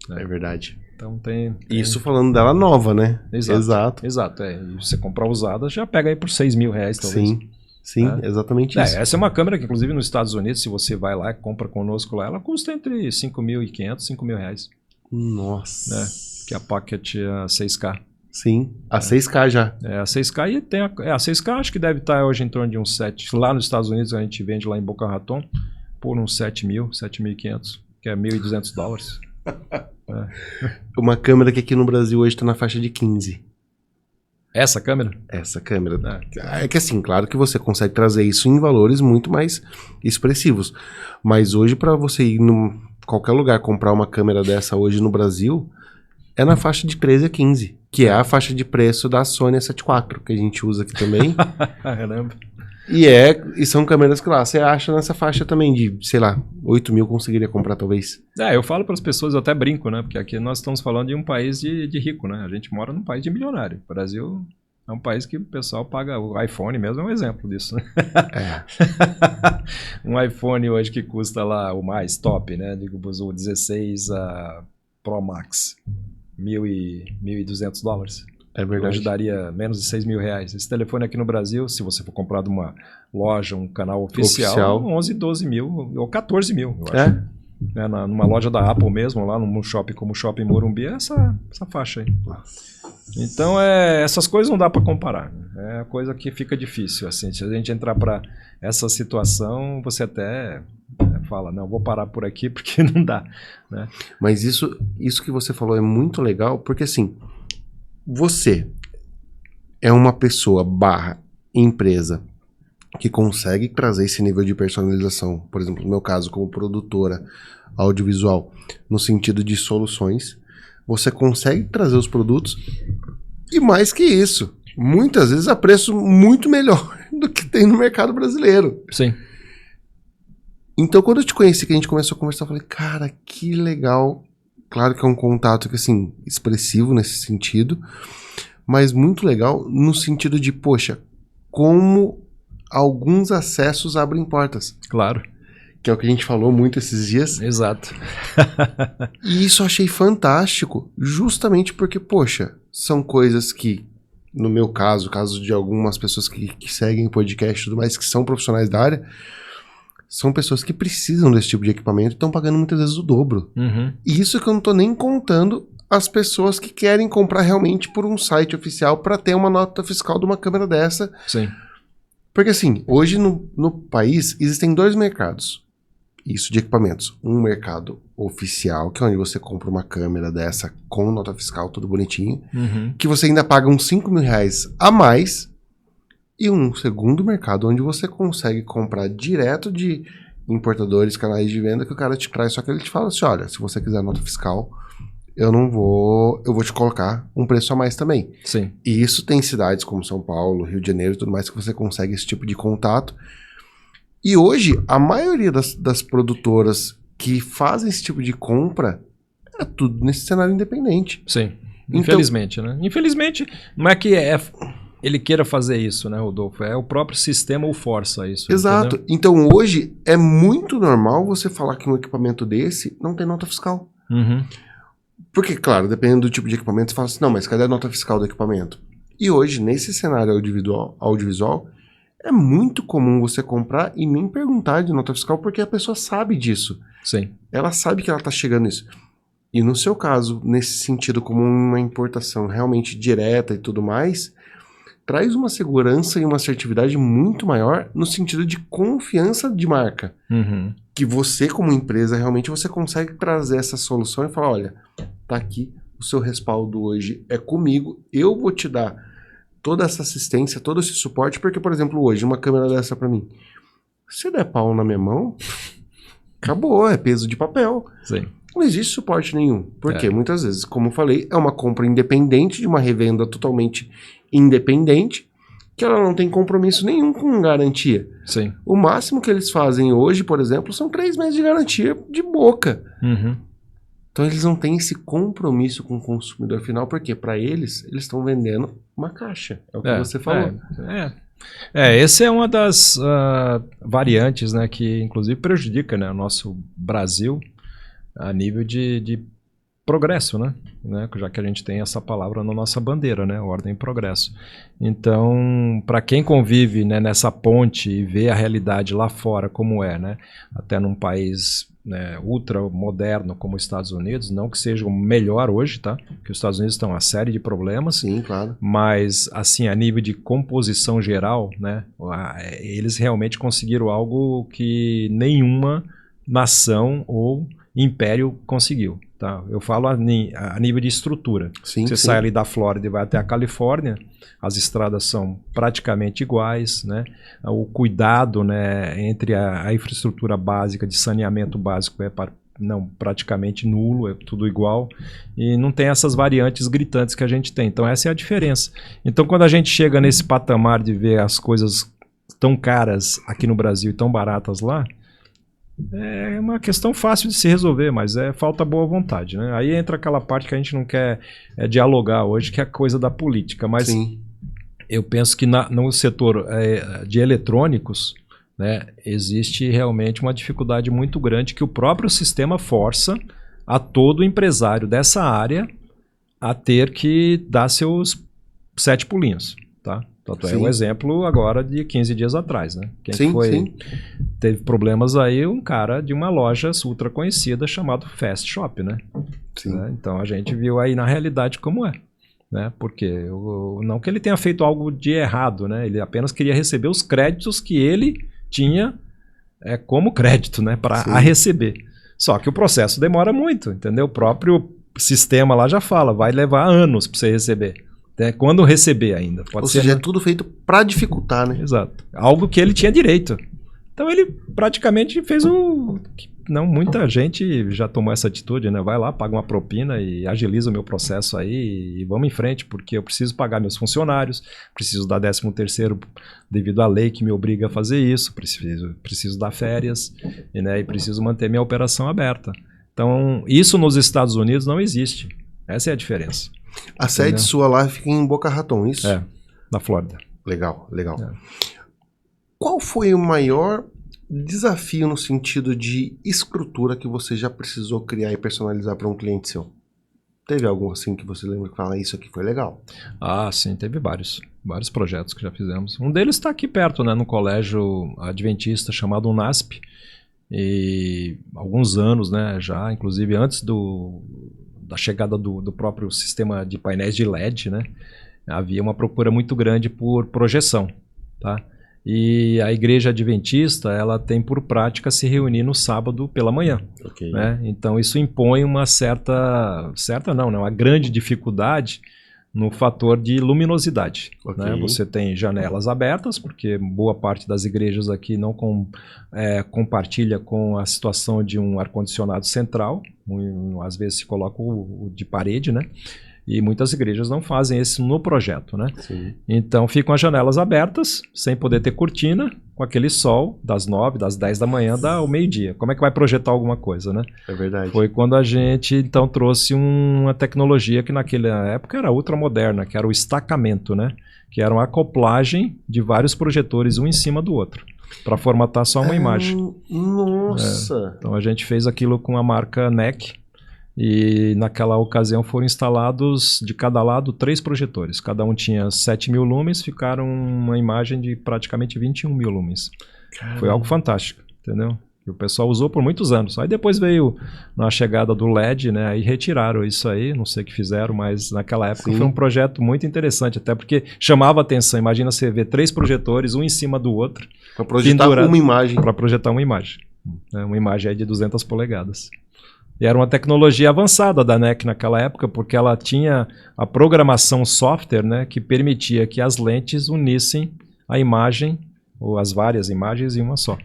É verdade. Então tem... Isso falando dela nova, né? Exato. E você comprar usada, já pega aí por 6 mil reais, talvez. Sim, exatamente isso. Essa é uma câmera que, inclusive, nos Estados Unidos, se você vai lá e compra conosco lá, ela custa entre 5.500 e 5 mil reais. Nossa. Que é a Pocket 6K. Sim, a 6K já. A 6K e tem a 6K acho que deve estar hoje em torno de uns 7. Lá nos Estados Unidos a gente vende lá em Boca Raton por uns 7 mil, 7.500, que é $1.200. Uma câmera que aqui no Brasil hoje está na faixa de 15. Essa câmera? Essa câmera. É que assim, claro que você consegue trazer isso em valores muito mais expressivos. Mas hoje, para você ir em qualquer lugar comprar uma câmera dessa hoje no Brasil, é na faixa de 13 a 15. Que é a faixa de preço da Sony A7 IV, que a gente usa aqui também. Caramba. E são câmeras que lá você acha nessa faixa também de, sei lá, 8 mil conseguiria comprar talvez. Eu falo para as pessoas, eu até brinco, né? Porque aqui nós estamos falando de um país de rico, né? A gente mora num país de milionário. O Brasil é um país que o pessoal paga, o iPhone mesmo é um exemplo disso, né? Um iPhone hoje que custa lá o mais top, né? Digo, o 16 Pro Max, $1.200. É verdade. Hoje daria menos de 6 mil reais. Esse telefone aqui no Brasil, se você for comprar de uma loja, um canal oficial. 11, 12 mil ou 14 mil, eu acho. Numa loja da Apple mesmo, lá num shopping como o Shopping Morumbi, é essa faixa aí. Então, essas coisas não dá para comparar. É a coisa que fica difícil. Assim, se a gente entrar para essa situação, você até fala, não, vou parar por aqui porque não dá, né? Mas isso que você falou é muito legal, porque assim, você é uma pessoa barra empresa que consegue trazer esse nível de personalização, por exemplo, no meu caso, como produtora audiovisual, no sentido de soluções, você consegue trazer os produtos e mais que isso, muitas vezes a preço muito melhor do que tem no mercado brasileiro. Sim. Então, quando eu te conheci, que a gente começou a conversar, eu falei, cara, que legal. Claro que é um contato que, assim, expressivo nesse sentido, mas muito legal no sentido de, poxa, como alguns acessos abrem portas. Claro. Que é o que a gente falou muito esses dias. Exato. E isso eu achei fantástico, justamente porque, poxa, são coisas que, no meu caso de algumas pessoas que seguem o podcast e tudo mais, que são profissionais da área, são pessoas que precisam desse tipo de equipamento e estão pagando muitas vezes o dobro. Uhum. E isso que eu não tô nem contando as pessoas que querem comprar realmente por um site oficial para ter uma nota fiscal de uma câmera dessa. Sim. Porque assim, hoje no país existem dois mercados. Isso de equipamentos. Um mercado oficial, que é onde você compra uma câmera dessa com nota fiscal, tudo bonitinho, que você ainda paga uns 5 mil reais a mais. E um segundo mercado, onde você consegue comprar direto de importadores, canais de venda, que o cara te traz, só que ele te fala assim, olha, se você quiser nota fiscal, eu vou te colocar um preço a mais também. Sim. E isso tem cidades como São Paulo, Rio de Janeiro e tudo mais, que você consegue esse tipo de contato. E hoje, a maioria das produtoras que fazem esse tipo de compra é tudo nesse cenário independente. Sim. Então, Infelizmente, né? Infelizmente, não é que ele queira fazer isso, né, Rodolfo? É o próprio sistema o força isso. Exato. Entendeu? Então hoje é muito normal você falar que um equipamento desse não tem nota fiscal. Uhum. Porque, claro, dependendo do tipo de equipamento, você fala assim, não, mas cadê a nota fiscal do equipamento? E hoje, nesse cenário audiovisual, é muito comum você comprar e nem perguntar de nota fiscal, porque a pessoa sabe disso. Sim. Ela sabe que ela está chegando nisso. E no seu caso, nesse sentido, como uma importação realmente direta e tudo mais, traz uma segurança e uma assertividade muito maior no sentido de confiança de marca. Uhum. Que você, como empresa, realmente você consegue trazer essa solução e falar, olha, tá aqui, o seu respaldo hoje é comigo, eu vou te dar toda essa assistência, todo esse suporte, porque, por exemplo, hoje, uma câmera dessa pra mim, se der pau na minha mão, acabou, é peso de papel. Sim. Não existe suporte nenhum. Porque muitas vezes, como eu falei, é uma compra independente, de uma revenda totalmente independente, que ela não tem compromisso nenhum com garantia. Sim. O máximo que eles fazem hoje, por exemplo, são 3 meses de garantia de boca. Uhum. Então eles não têm esse compromisso com o consumidor final, porque para eles estão vendendo uma caixa. É o que você falou. Essa é uma das variantes, né, que inclusive prejudica, né, o nosso Brasil a nível de progresso, né? Já que a gente tem essa palavra na nossa bandeira, né? Ordem e progresso. Então, para quem convive, né, nessa ponte e vê a realidade lá fora como é, né? Até num país, né, ultra moderno como os Estados Unidos, não que seja o melhor hoje, tá? Que os Estados Unidos estão uma série de problemas. Sim, claro. Mas, assim, a nível de composição geral, né? Eles realmente conseguiram algo que nenhuma nação ou império conseguiu, tá? Eu falo a nível de estrutura. Sim, Você sim. sai ali da Flórida e vai até a Califórnia, as estradas são praticamente iguais, né? O cuidado, né, entre a infraestrutura básica de saneamento básico é praticamente nulo, é tudo igual, e não tem essas variantes gritantes que a gente tem. Então essa é a diferença. Então quando a gente chega nesse patamar de ver as coisas tão caras aqui no Brasil e tão baratas lá, é uma questão fácil de se resolver, mas falta boa vontade, né? Aí entra aquela parte que a gente não quer dialogar hoje, que é a coisa da política. Mas sim, eu penso que no setor de eletrônicos, né, existe realmente uma dificuldade muito grande que o próprio sistema força a todo empresário dessa área a ter que dar seus 7 pulinhos, tá? Tanto é o exemplo agora de 15 dias atrás, né? Teve problemas aí, um cara de uma loja ultra conhecida chamado Fast Shop, né? Então a gente viu aí na realidade como é, né? Porque não que ele tenha feito algo de errado, né? Ele apenas queria receber os créditos que ele tinha como crédito, né, para a receber. Só que o processo demora muito, entendeu? O próprio sistema lá já fala, vai levar anos para você receber. Quando receber ainda. Ou seja, é tudo feito para dificultar, né? Exato. Algo que ele tinha direito. Então ele praticamente fez o... Não, muita gente já tomou essa atitude, né? Vai lá, paga uma propina e agiliza o meu processo aí e vamos em frente, porque eu preciso pagar meus funcionários, preciso dar 13º devido à lei que me obriga a fazer isso, preciso dar férias, né? E preciso manter minha operação aberta. Então, isso nos Estados Unidos não existe. Essa é a diferença. A sede sua lá fica em Boca Raton, isso? Na Flórida. Legal, legal. Qual foi o maior desafio no sentido de estrutura que você já precisou criar e personalizar para um cliente seu? Teve algo assim que você lembra que fala, isso aqui foi legal? Ah, sim, teve vários projetos que já fizemos. Um deles está aqui perto, né, no colégio adventista chamado UNASP. E alguns anos, né, já, inclusive antes da chegada do próprio sistema de painéis de LED, né, havia uma procura muito grande por projeção, tá? E a igreja adventista, ela tem por prática se reunir no sábado pela manhã, né? Então isso impõe uma uma grande dificuldade no fator de luminosidade, né? Você tem janelas abertas, porque boa parte das igrejas aqui não compartilha com a situação de um ar-condicionado central, às vezes se coloca o de parede, né? E muitas igrejas não fazem isso no projeto, né? Sim. Então ficam as janelas abertas, sem poder ter cortina, com aquele sol das 9, das 10 da manhã ao meio-dia. Como é que vai projetar alguma coisa, né? É verdade. Foi quando a gente então trouxe uma tecnologia que naquela época era ultramoderna, que era o estacamento, né? Que era uma acoplagem de vários projetores um em cima do outro, para formatar só uma imagem. Nossa! Então a gente fez aquilo com a marca NEC. E naquela ocasião foram instalados de cada lado 3 projetores. Cada um tinha 7.000 lumens, ficaram uma imagem de praticamente 21.000 lumens. Caramba. Foi algo fantástico, entendeu? E o pessoal usou por muitos anos. Aí depois veio na chegada do LED, né? Aí retiraram isso aí, não sei o que fizeram, mas naquela época foi um projeto muito interessante, até porque chamava atenção. Imagina você ver 3 projetores, um em cima do outro. Para projetar uma imagem. Para projetar uma imagem. Uma imagem aí de 200 polegadas. E era uma tecnologia avançada da NEC naquela época, porque ela tinha a programação software, né, que permitia que as lentes unissem a imagem, ou as várias imagens, em uma só.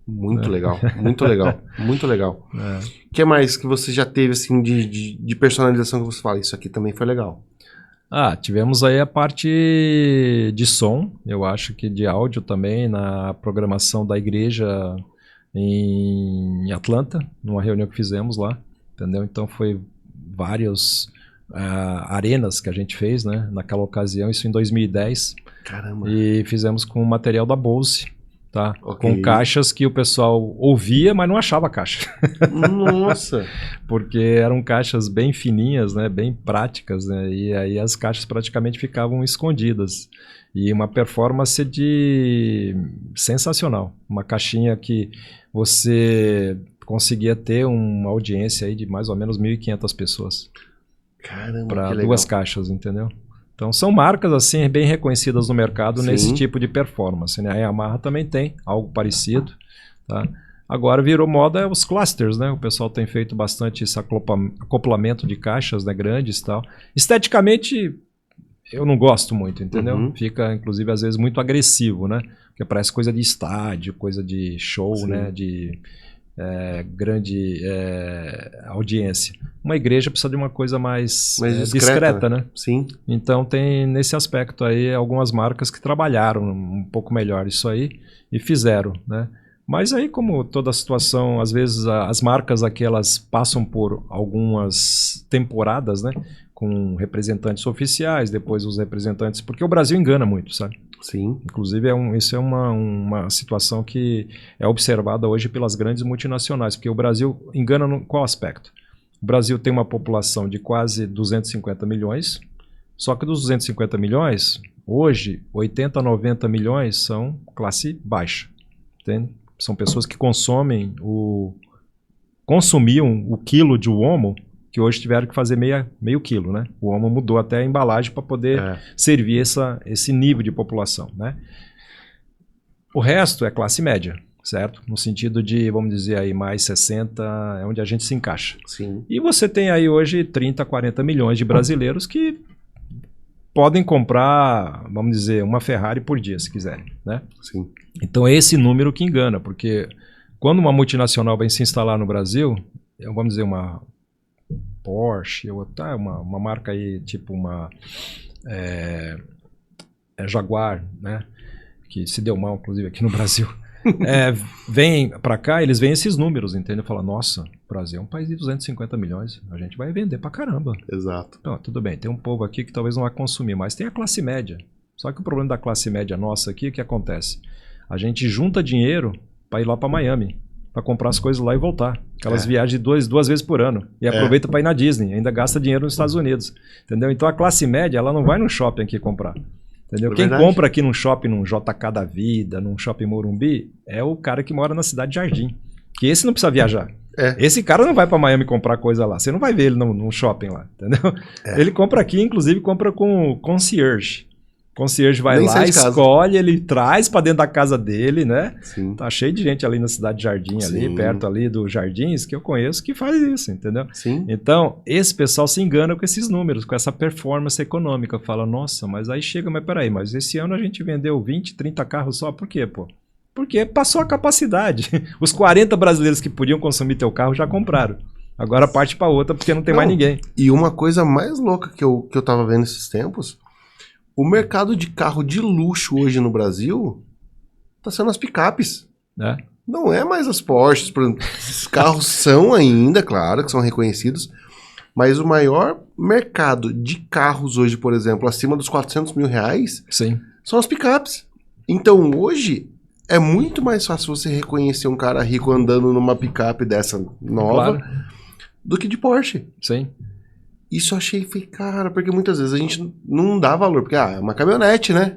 Muito legal, muito legal, muito legal. O que mais que você já teve assim, de personalização que você fala? Isso aqui também foi legal. Tivemos aí a parte de som, eu acho que de áudio também, na programação da igreja em Atlanta, numa reunião que fizemos lá, entendeu? Então foi várias arenas que a gente fez, né? Naquela ocasião, isso em 2010. Caramba! E fizemos com o material da Bose, tá? Com caixas que o pessoal ouvia, mas não achava caixa. Nossa! Porque eram caixas bem fininhas, né? Bem práticas, né? E aí as caixas praticamente ficavam escondidas. E uma performance sensacional. Uma caixinha que você conseguia ter uma audiência aí de mais ou menos 1.500 pessoas. Caramba, para 2 caixas, entendeu? Então são marcas assim bem reconhecidas no mercado nesse tipo de performance, né? A Yamaha também tem algo parecido, tá? Agora virou moda os clusters, né? O pessoal tem feito bastante esse acoplamento de caixas, né, grandes e tal. Esteticamente eu não gosto muito, entendeu? Fica, inclusive, às vezes muito agressivo, né? Porque parece coisa de estádio, coisa de show, né? De grande audiência. Uma igreja precisa de uma coisa mais discreta, né? Sim. Então tem, nesse aspecto aí, algumas marcas que trabalharam um pouco melhor isso aí e fizeram, né? Mas aí, como toda a situação, às vezes as marcas aqui, elas passam por algumas temporadas, né? Com representantes oficiais, depois os representantes... Porque o Brasil engana muito, sabe? Sim. Inclusive, isso é uma situação que é observada hoje pelas grandes multinacionais, porque o Brasil engana em qual aspecto? O Brasil tem uma população de quase 250 milhões, só que dos 250 milhões, hoje, 80 a 90 milhões são classe baixa, entende? São pessoas que consumiam o quilo de Omo, que hoje tiveram que fazer meio quilo, né? O Omo mudou até a embalagem para poder servir esse nível de população, né? O resto é classe média, certo? No sentido de, vamos dizer aí, mais 60 é onde a gente se encaixa. Sim. E você tem aí hoje 30, 40 milhões de brasileiros que podem comprar, vamos dizer, uma Ferrari por dia, se quiserem, né? Sim. Então é esse número que engana, porque quando uma multinacional vem se instalar no Brasil, vamos dizer uma Porsche, ou uma marca aí, tipo uma Jaguar, né? Que se deu mal, inclusive, aqui no Brasil. Vem para cá, eles veem esses números, entendeu? Fala, nossa, o Brasil é um país de 250 milhões, a gente vai vender pra caramba. Exato. Então, tudo bem, tem um povo aqui que talvez não vai consumir, mas tem a classe média. Só que o problema da classe média nossa aqui, o que acontece? A gente junta dinheiro para ir lá para Miami, para comprar as coisas lá e voltar. Aquelas viagens duas vezes por ano. E aproveita para ir na Disney, ainda gasta dinheiro nos Estados Unidos. Entendeu? Então a classe média, ela não vai no shopping aqui comprar. Entendeu? Quem compra aqui num shopping, num JK da vida, num shopping Morumbi, é o cara que mora na cidade de Jardim. Que esse não precisa viajar. Esse cara não vai para Miami comprar coisa lá. Você não vai ver ele num shopping lá, entendeu? Ele compra aqui, inclusive compra com concierge. O concierge vai lá, escolhe, ele traz para dentro da casa dele, né? Sim. Tá cheio de gente ali na cidade de Jardim, ali, perto ali dos Jardins, que eu conheço, que faz isso, entendeu? Sim. Então, esse pessoal se engana com esses números, com essa performance econômica. Fala, nossa, mas aí chega, mas peraí, mas esse ano a gente vendeu 20, 30 carros só, por quê, pô? Porque passou a capacidade. Os 40 brasileiros que podiam consumir teu carro já compraram. Agora parte para outra porque não tem mais ninguém. E uma coisa mais louca que eu tava vendo esses tempos, o mercado de carro de luxo hoje no Brasil tá sendo as picapes. Não é mais as Porsches. Esses carros são ainda, claro, que são reconhecidos, mas o maior mercado de carros hoje, por exemplo, acima dos 400 mil reais, são as picapes. Então hoje é muito mais fácil você reconhecer um cara rico andando numa picape dessa nova do que de Porsche. Sim. Isso eu achei, cara, porque muitas vezes a gente não dá valor, porque é uma caminhonete, né?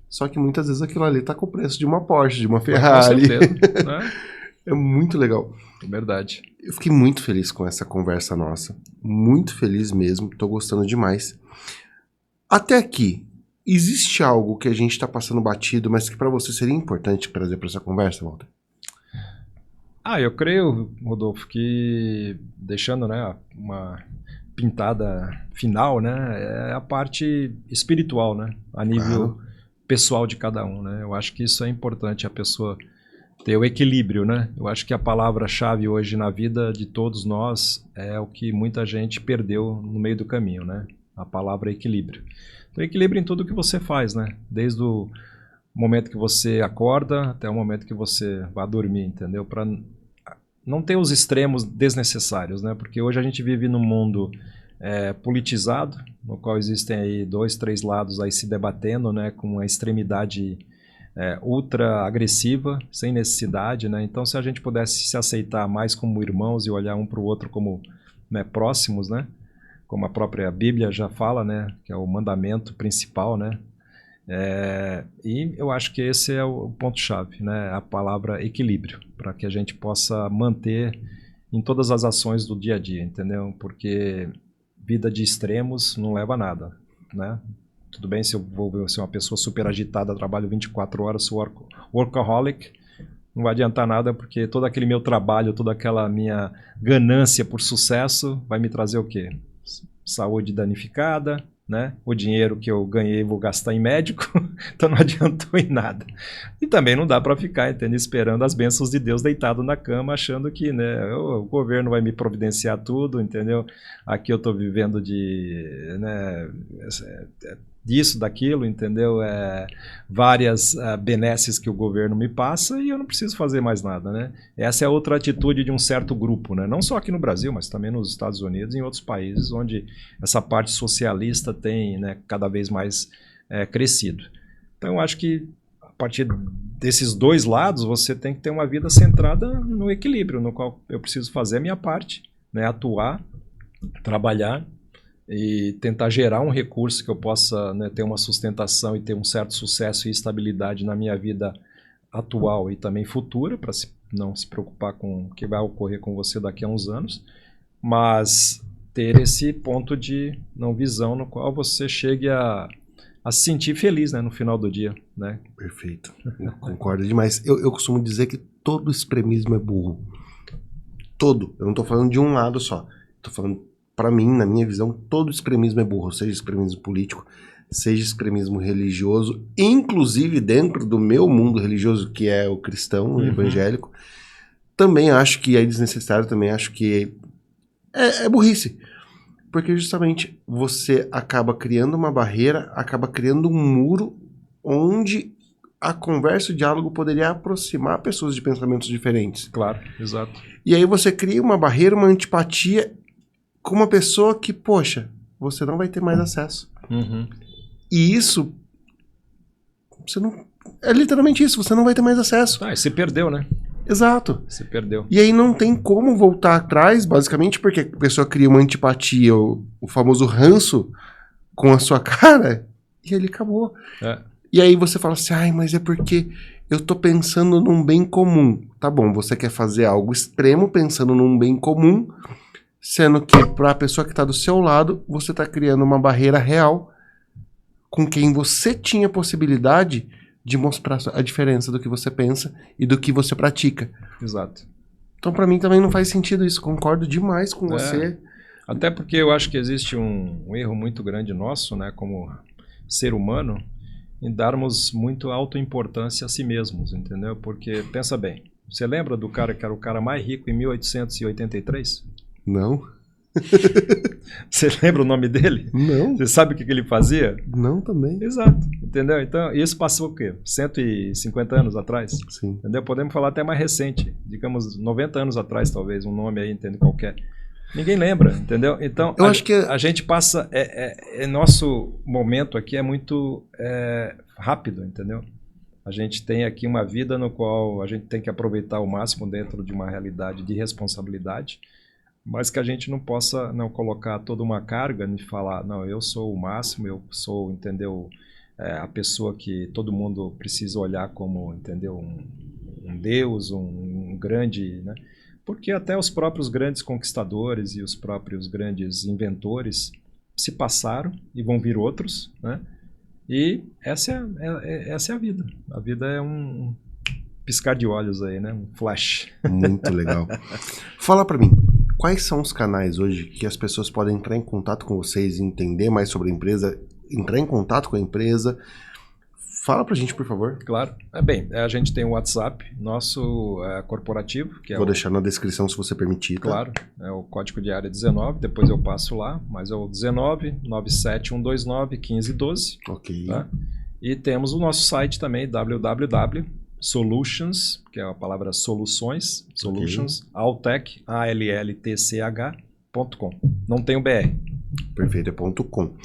Só que muitas vezes aquilo ali tá com o preço de uma Porsche, de uma Ferrari. Com certeza, né? É muito legal. É verdade. Eu fiquei muito feliz com essa conversa nossa. Muito feliz mesmo, tô gostando demais. Até aqui, existe algo que a gente tá passando batido, mas que para você seria importante trazer para essa conversa, Walter? Eu creio, Rodolfo, que deixando, né, uma pintada final, né, é a parte espiritual, né, a nível pessoal de cada um, né. Eu acho que isso é importante, a pessoa ter o equilíbrio, né. Eu acho que a palavra-chave hoje na vida de todos nós é o que muita gente perdeu no meio do caminho, né, a palavra equilíbrio. Então, equilíbrio em tudo que você faz, né, desde o momento que você acorda até o momento que você vai dormir, entendeu, para não ter os extremos desnecessários, né? Porque hoje a gente vive num mundo politizado, no qual existem aí 2, 3 lados aí se debatendo, né? Com uma extremidade ultra agressiva, sem necessidade, né? Então, se a gente pudesse se aceitar mais como irmãos e olhar um para o outro como, né, próximos, né? Como a própria Bíblia já fala, né? Que é o mandamento principal, né? E eu acho que esse é o ponto-chave, né? A palavra equilíbrio, para que a gente possa manter em todas as ações do dia a dia, entendeu? Porque vida de extremos não leva a nada, né? Tudo bem se eu vou ser uma pessoa super agitada, trabalho 24 horas, sou workaholic, não vai adiantar nada, porque todo aquele meu trabalho, toda aquela minha ganância por sucesso vai me trazer o quê? Saúde danificada, né? O dinheiro que eu ganhei vou gastar em médico, então não adiantou em nada. E também não dá para ficar, entende, esperando as bênçãos de Deus deitado na cama, achando que, né, o governo vai me providenciar tudo, entendeu? Aqui eu estou vivendo de, né, disso, daquilo, entendeu? Várias benesses que o governo me passa e eu não preciso fazer mais nada, né? Essa é outra atitude de um certo grupo, né? Não só aqui no Brasil, mas também nos Estados Unidos e em outros países onde essa parte socialista tem, né, cada vez mais crescido. Então eu acho que a partir desses dois lados você tem que ter uma vida centrada no equilíbrio, no qual eu preciso fazer a minha parte, né? Atuar, trabalhar e tentar gerar um recurso que eu possa, né, ter uma sustentação e ter um certo sucesso e estabilidade na minha vida atual e também futura, para não se preocupar com o que vai ocorrer com você daqui a uns anos, mas ter esse ponto de não visão no qual você chegue a se sentir feliz, né, no final do dia, né? Perfeito, eu concordo demais. Eu costumo dizer que todo extremismo é burro. Todo. Eu não tô falando de um lado só. Tô falando, pra mim, na minha visão, todo extremismo é burro. Seja extremismo político, seja extremismo religioso, inclusive dentro do meu mundo religioso, que é o cristão, o evangélico. Também acho que é desnecessário, também acho que é burrice. Porque justamente você acaba criando uma barreira, acaba criando um muro onde a conversa e o diálogo poderia aproximar pessoas de pensamentos diferentes. Claro, exato. E aí você cria uma barreira, uma antipatia com uma pessoa que, poxa, você não vai ter mais acesso. E isso, você não... É literalmente isso, você não vai ter mais acesso. E você perdeu, né? Exato. Você perdeu. E aí não tem como voltar atrás, basicamente, porque a pessoa cria uma antipatia, o famoso ranço com a sua cara, e ele acabou. E aí você fala assim, ai, mas é porque eu tô pensando num bem comum. Tá bom, você quer fazer algo extremo pensando num bem comum, sendo que pra pessoa que tá do seu lado, você tá criando uma barreira real com quem você tinha possibilidade de mostrar a diferença do que você pensa e do que você pratica. Exato. Então, pra mim, também não faz sentido isso. Concordo demais com você. Até porque eu acho que existe um erro muito grande nosso, né, como ser humano, em darmos muito autoimportância a si mesmos, entendeu? Porque, pensa bem, você lembra do cara que era o cara mais rico em 1883? Não. Você lembra o nome dele? Não. Você sabe o que ele fazia? Não também. Exato, entendeu? Então, isso passou o quê? 150 anos atrás? Sim. Entendeu? Podemos falar até mais recente, digamos 90 anos atrás, talvez, um nome aí, entende, qualquer. Ninguém lembra, entendeu? Então, eu acho que a gente passa... nosso momento aqui é muito rápido, entendeu? A gente tem aqui uma vida no qual a gente tem que aproveitar o máximo dentro de uma realidade de responsabilidade, mas que a gente não possa não colocar toda uma carga de falar, não, eu sou o máximo, eu sou, entendeu, a pessoa que todo mundo precisa olhar como, entendeu, um deus, um grande, né? Porque até os próprios grandes conquistadores e os próprios grandes inventores se passaram e vão vir outros, né? E essa é a vida. A vida é um piscar de olhos aí, né? Um flash. Muito legal. Fala pra mim, quais são os canais hoje que as pessoas podem entrar em contato com vocês, entender mais sobre a empresa, entrar em contato com a empresa? Fala pra gente, por favor. Claro. Bem, a gente tem o WhatsApp, nosso corporativo, que é Vou deixar na descrição se você permitir, tá? Claro, é o código de área 19, depois eu passo lá, mas é o 19 97129 1512. Ok. Tá? E temos o nosso site também, www.solutions, que é a palavra soluções, solutions, alltech, alltch.com. Não tem o BR. Perfeito, é .com.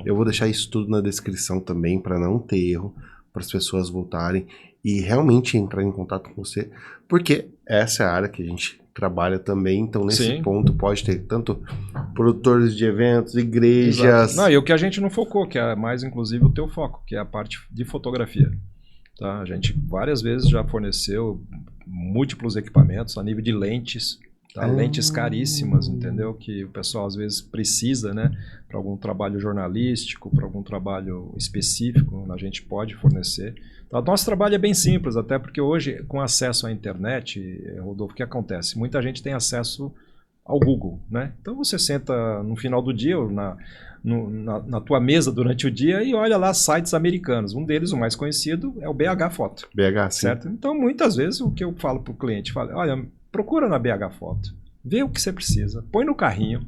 Eu vou deixar isso tudo na descrição também, para não ter erro, para as pessoas voltarem e realmente entrar em contato com você, porque essa é a área que a gente trabalha também, então nesse ponto pode ter tanto produtores de eventos, igrejas... Não, e o que a gente não focou, que é mais inclusive o teu foco, que é a parte de fotografia. Tá? A gente várias vezes já forneceu múltiplos equipamentos a nível de lentes, tá? Lentes caríssimas, entendeu? Que o pessoal às vezes precisa, né? Para algum trabalho jornalístico, para algum trabalho específico, a gente pode fornecer. Tá? Nosso trabalho é bem simples, até porque hoje, com acesso à internet, Rodolfo, o que acontece? Muita gente tem acesso ao Google, né? Então você senta no final do dia, na tua mesa durante o dia e olha lá sites americanos. Um deles, o mais conhecido, é o BH Foto. BH, sim. Certo? Então, muitas vezes, o que eu falo para o cliente, olha, procura na BH Foto, vê o que você precisa, põe no carrinho,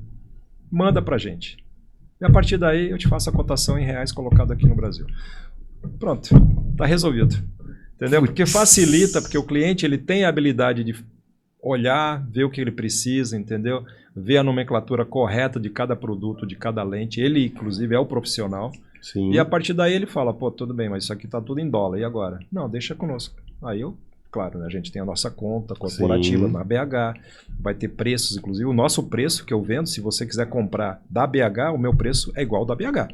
manda pra gente. E a partir daí eu te faço a cotação em reais colocado aqui no Brasil. Pronto, tá resolvido. Entendeu? Porque facilita, porque o cliente ele tem a habilidade de olhar, ver o que ele precisa, entendeu? Ver a nomenclatura correta de cada produto, de cada lente. Ele, inclusive, é o profissional. Sim. E a partir daí ele fala, pô, tudo bem, mas isso aqui tá tudo em dólar, e agora? Não, deixa conosco. Aí eu, claro, né, a gente tem a nossa conta corporativa na BH, vai ter preços, inclusive o nosso preço que eu vendo, se você quiser comprar da BH, o meu preço é igual ao da BH.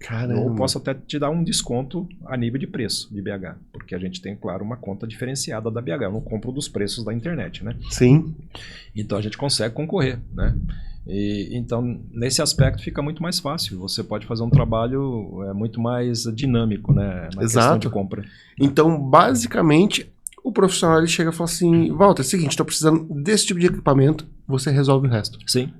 Caramba. Eu posso até te dar um desconto a nível de preço de BH, porque a gente tem, claro, uma conta diferenciada da BH. Eu não compro dos preços da internet, né? Sim. Então a gente consegue concorrer, né? E, então, nesse aspecto fica muito mais fácil. Você pode fazer um trabalho muito mais dinâmico, né? Na questão de compra. Então, basicamente, o profissional ele chega e fala assim, Walter, é o seguinte, estou precisando desse tipo de equipamento, você resolve o resto. Sim.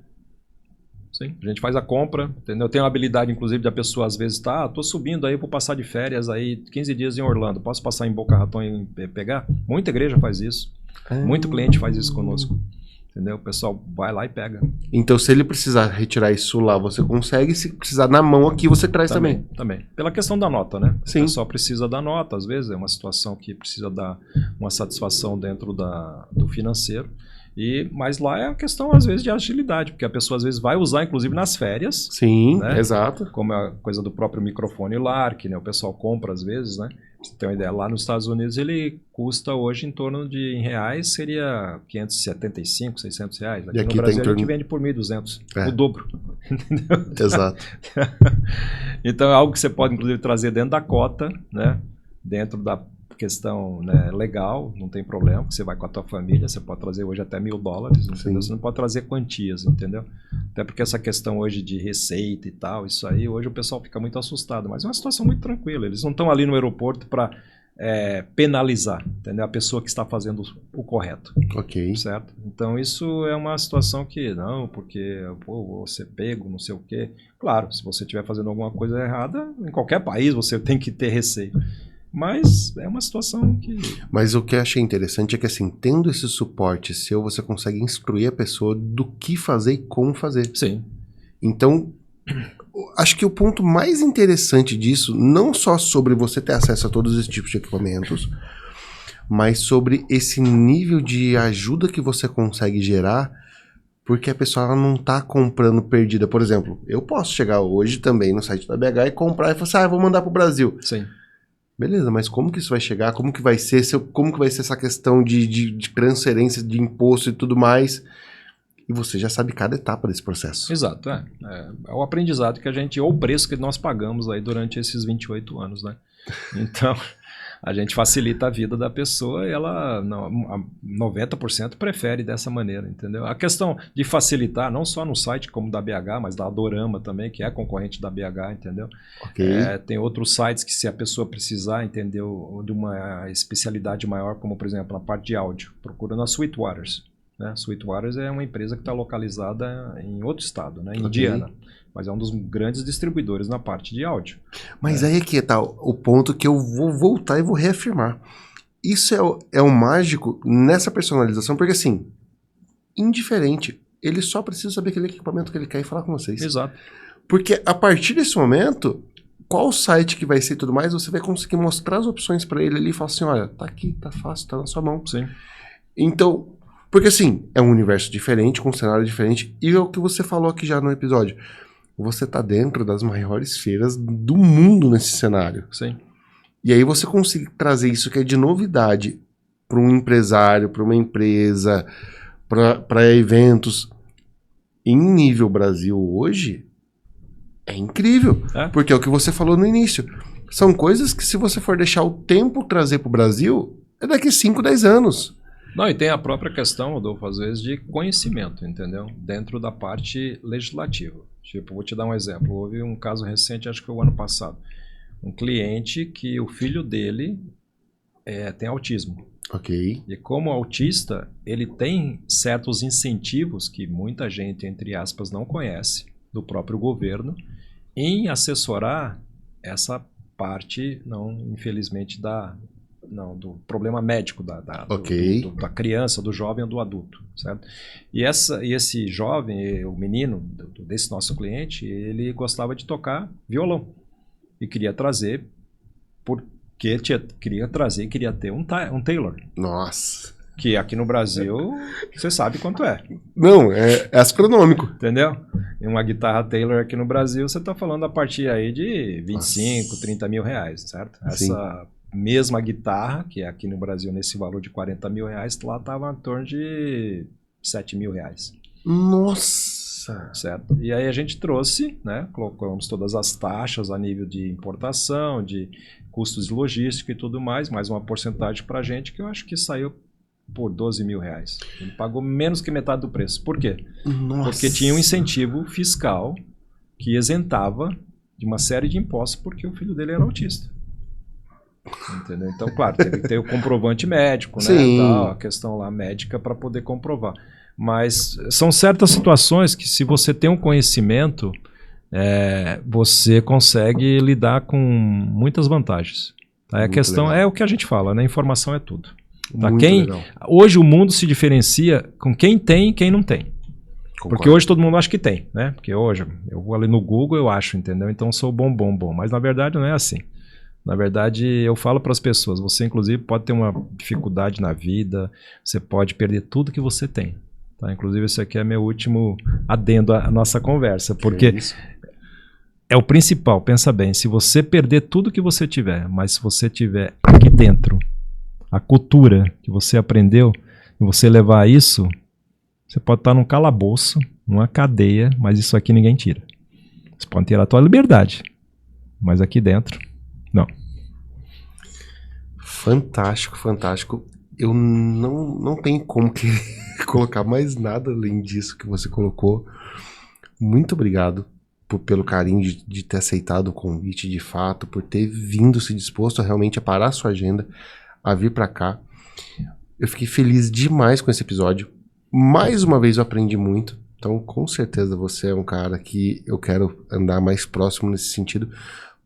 Sim, a gente faz a compra, entendeu? Eu tenho a habilidade, inclusive, da pessoa às vezes tô subindo aí, vou passar de férias aí 15 dias em Orlando, posso passar em Boca Raton e pegar? Muita igreja faz isso, muito cliente faz isso conosco, entendeu? O pessoal vai lá e pega. Então, se ele precisar retirar isso lá, você consegue, se precisar na mão aqui, você traz também. Também, pela questão da nota, né? Sim. O pessoal precisa da nota, às vezes é uma situação que precisa dar uma satisfação dentro do financeiro. Mas lá é a questão, às vezes, de agilidade, porque a pessoa, às vezes, vai usar, inclusive, nas férias. Sim, né? Exato. Como é a coisa do próprio microfone LARC, né? O pessoal compra, às vezes, né? Pra você ter uma ideia, lá nos Estados Unidos, ele custa hoje em torno de, em reais, seria 575, 600 reais. Aqui no Brasil, a gente vende por 1.200, o dobro. Entendeu? Exato. Então, é algo que você pode, inclusive, trazer dentro da cota, né? Dentro da questão, né, legal, não tem problema, você vai com a tua família, você pode trazer hoje até $1.000, entendeu? Você não pode trazer quantias, entendeu? Até porque essa questão hoje de receita e tal, isso aí, hoje o pessoal fica muito assustado, mas é uma situação muito tranquila, eles não estão ali no aeroporto para penalizar, entendeu? A pessoa que está fazendo o correto. Ok. Certo? Então isso é uma situação que, não, porque vou ser pego, não sei o quê. Claro, se você estiver fazendo alguma coisa errada, em qualquer país você tem que ter receio. Mas é uma situação que... Mas o que eu achei interessante é que, assim, tendo esse suporte seu, você consegue instruir a pessoa do que fazer e como fazer. Sim. Então, acho que o ponto mais interessante disso, não só sobre você ter acesso a todos esses tipos de equipamentos, mas sobre esse nível de ajuda que você consegue gerar, porque a pessoa ela não está comprando perdida. Por exemplo, eu posso chegar hoje também no site da BH e comprar e falar assim, vou mandar para o Brasil. Sim. Beleza, mas como que isso vai chegar? Como que vai ser? Como que vai ser essa questão de transferência de imposto e tudo mais? E você já sabe cada etapa desse processo. Exato, é o aprendizado que a gente, ou o preço que nós pagamos aí durante esses 28 anos, né? Então, a gente facilita a vida da pessoa e ela, 90% prefere dessa maneira, entendeu? A questão de facilitar, não só no site como da BH, mas da Adorama também, que é concorrente da BH, entendeu? Ok. Tem outros sites que se a pessoa precisar, entendeu, de uma especialidade maior, como por exemplo a parte de áudio, procura na Sweetwaters. Né? Sweetwaters é uma empresa que está localizada em outro estado, né? Em Indiana. Mas é um dos grandes distribuidores na parte de áudio. Mas aí que tá o ponto que eu vou voltar e vou reafirmar. Isso é o mágico nessa personalização, porque assim, indiferente, ele só precisa saber aquele equipamento que ele quer e falar com vocês. Exato. Porque a partir desse momento, qual site que vai ser e tudo mais, você vai conseguir mostrar as opções para ele ali e falar assim, olha, tá aqui, tá fácil, tá na sua mão. Sim. Então, porque assim, é um universo diferente, com um cenário diferente, e é o que você falou aqui já no episódio. Você tá dentro das maiores feiras do mundo nesse cenário. Sim. E aí você consegue trazer isso que é de novidade para um empresário, para uma empresa, para eventos em nível Brasil hoje, é incrível. Porque é o que você falou no início. São coisas que se você for deixar o tempo trazer para o Brasil, é daqui 5, 10 anos. Não, e tem a própria questão, Rodolfo, às vezes, de conhecimento, entendeu? Dentro da parte legislativa. Tipo, vou te dar um exemplo. Houve um caso recente, acho que foi o ano passado. Um cliente que o filho dele tem autismo. Ok. E como autista, ele tem certos incentivos que muita gente, entre aspas, não conhece, do próprio governo, em assessorar essa parte, não, infelizmente, do problema médico da criança, do jovem ou do adulto, certo? E esse jovem, o menino desse nosso cliente, ele gostava de tocar violão e queria trazer, queria ter um Taylor. Nossa! Que aqui no Brasil, você sabe quanto é. Não, é astronômico. Entendeu? E uma guitarra Taylor aqui no Brasil, você está falando a partir aí de 25, 30 mil reais, certo? Sim. Essa mesma guitarra, que é aqui no Brasil nesse valor de 40 mil reais, lá estava em torno de 7 mil reais. Nossa! Certo? E aí a gente trouxe, né? Colocamos todas as taxas a nível de importação, de custos de logística e tudo mais uma porcentagem para a gente que eu acho que saiu por 12 mil reais. Ele pagou menos que metade do preço. Por quê? Nossa. Porque tinha um incentivo fiscal que isentava de uma série de impostos porque o filho dele era autista. Entendeu? Então, claro, tem que ter o comprovante médico, né? Sim. Tal, a questão lá médica para poder comprovar. Mas são certas situações que, se você tem um conhecimento, você consegue lidar com muitas vantagens. Tá? A Muito questão legal. é o que a gente fala, né? Informação é tudo. Tá? Muito legal. Hoje o mundo se diferencia com quem tem e quem não tem. Concordo. Porque hoje todo mundo acha que tem, né? Porque hoje eu vou ali no Google, eu acho, entendeu? Então eu sou bom. Mas na verdade não é assim. Na verdade, eu falo para as pessoas, você inclusive pode ter uma dificuldade na vida, você pode perder tudo que você tem. Tá? Inclusive, isso aqui é meu último adendo à nossa conversa, porque é o principal, pensa bem, se você perder tudo que você tiver, mas se você tiver aqui dentro a cultura que você aprendeu, e você levar isso, você pode estar num calabouço, numa cadeia, mas isso aqui ninguém tira. Você pode ter a tua liberdade, mas aqui dentro, não. Fantástico, fantástico. Eu não tenho como colocar mais nada além disso que você colocou. Muito obrigado pelo carinho de ter aceitado o convite de fato, por ter vindo, se disposto a realmente a parar a sua agenda, a vir para cá. Eu fiquei feliz demais com esse episódio. Mais uma vez eu aprendi muito. Então, com certeza, você é um cara que eu quero andar mais próximo nesse sentido,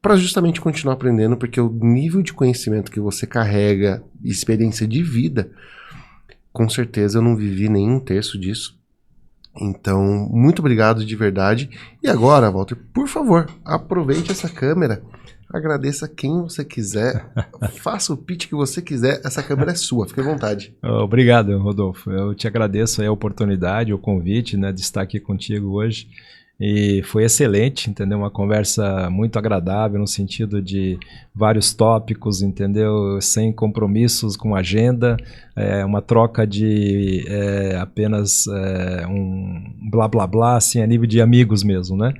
para justamente continuar aprendendo, porque o nível de conhecimento que você carrega, experiência de vida, com certeza eu não vivi nem um terço disso. Então, muito obrigado de verdade. E agora, Walter, por favor, aproveite essa câmera, agradeça quem você quiser, faça o pitch que você quiser, essa câmera é sua, fique à vontade. Obrigado, Rodolfo. Eu te agradeço aí a oportunidade, o convite, né, de estar aqui contigo hoje. E foi excelente, entendeu? Uma conversa muito agradável no sentido de vários tópicos, entendeu? Sem compromissos com agenda, uma troca de apenas um blá blá blá, assim, a nível de amigos mesmo, né?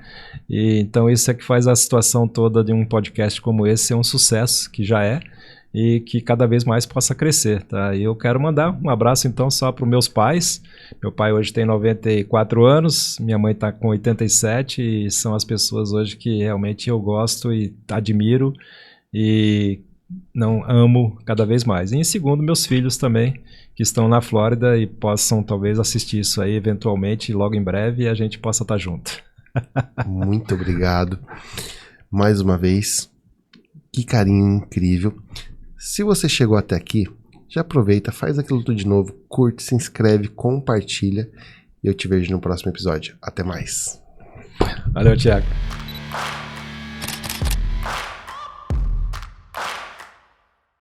E então isso é que faz a situação toda de um podcast como esse ser um sucesso, que já é, e que cada vez mais possa crescer, tá? E eu quero mandar um abraço então só para os meus pais. Meu pai hoje tem 94 anos, minha mãe está com 87 e são as pessoas hoje que realmente eu gosto e admiro e não amo cada vez mais. E em segundo, meus filhos também, que estão na Flórida e possam talvez assistir isso aí eventualmente logo em breve e a gente possa estar junto. Muito obrigado. Mais uma vez, que carinho incrível. Se você chegou até aqui, já aproveita, faz aquilo tudo de novo, curte, se inscreve, compartilha e eu te vejo no próximo episódio. Até mais. Valeu, Thiago.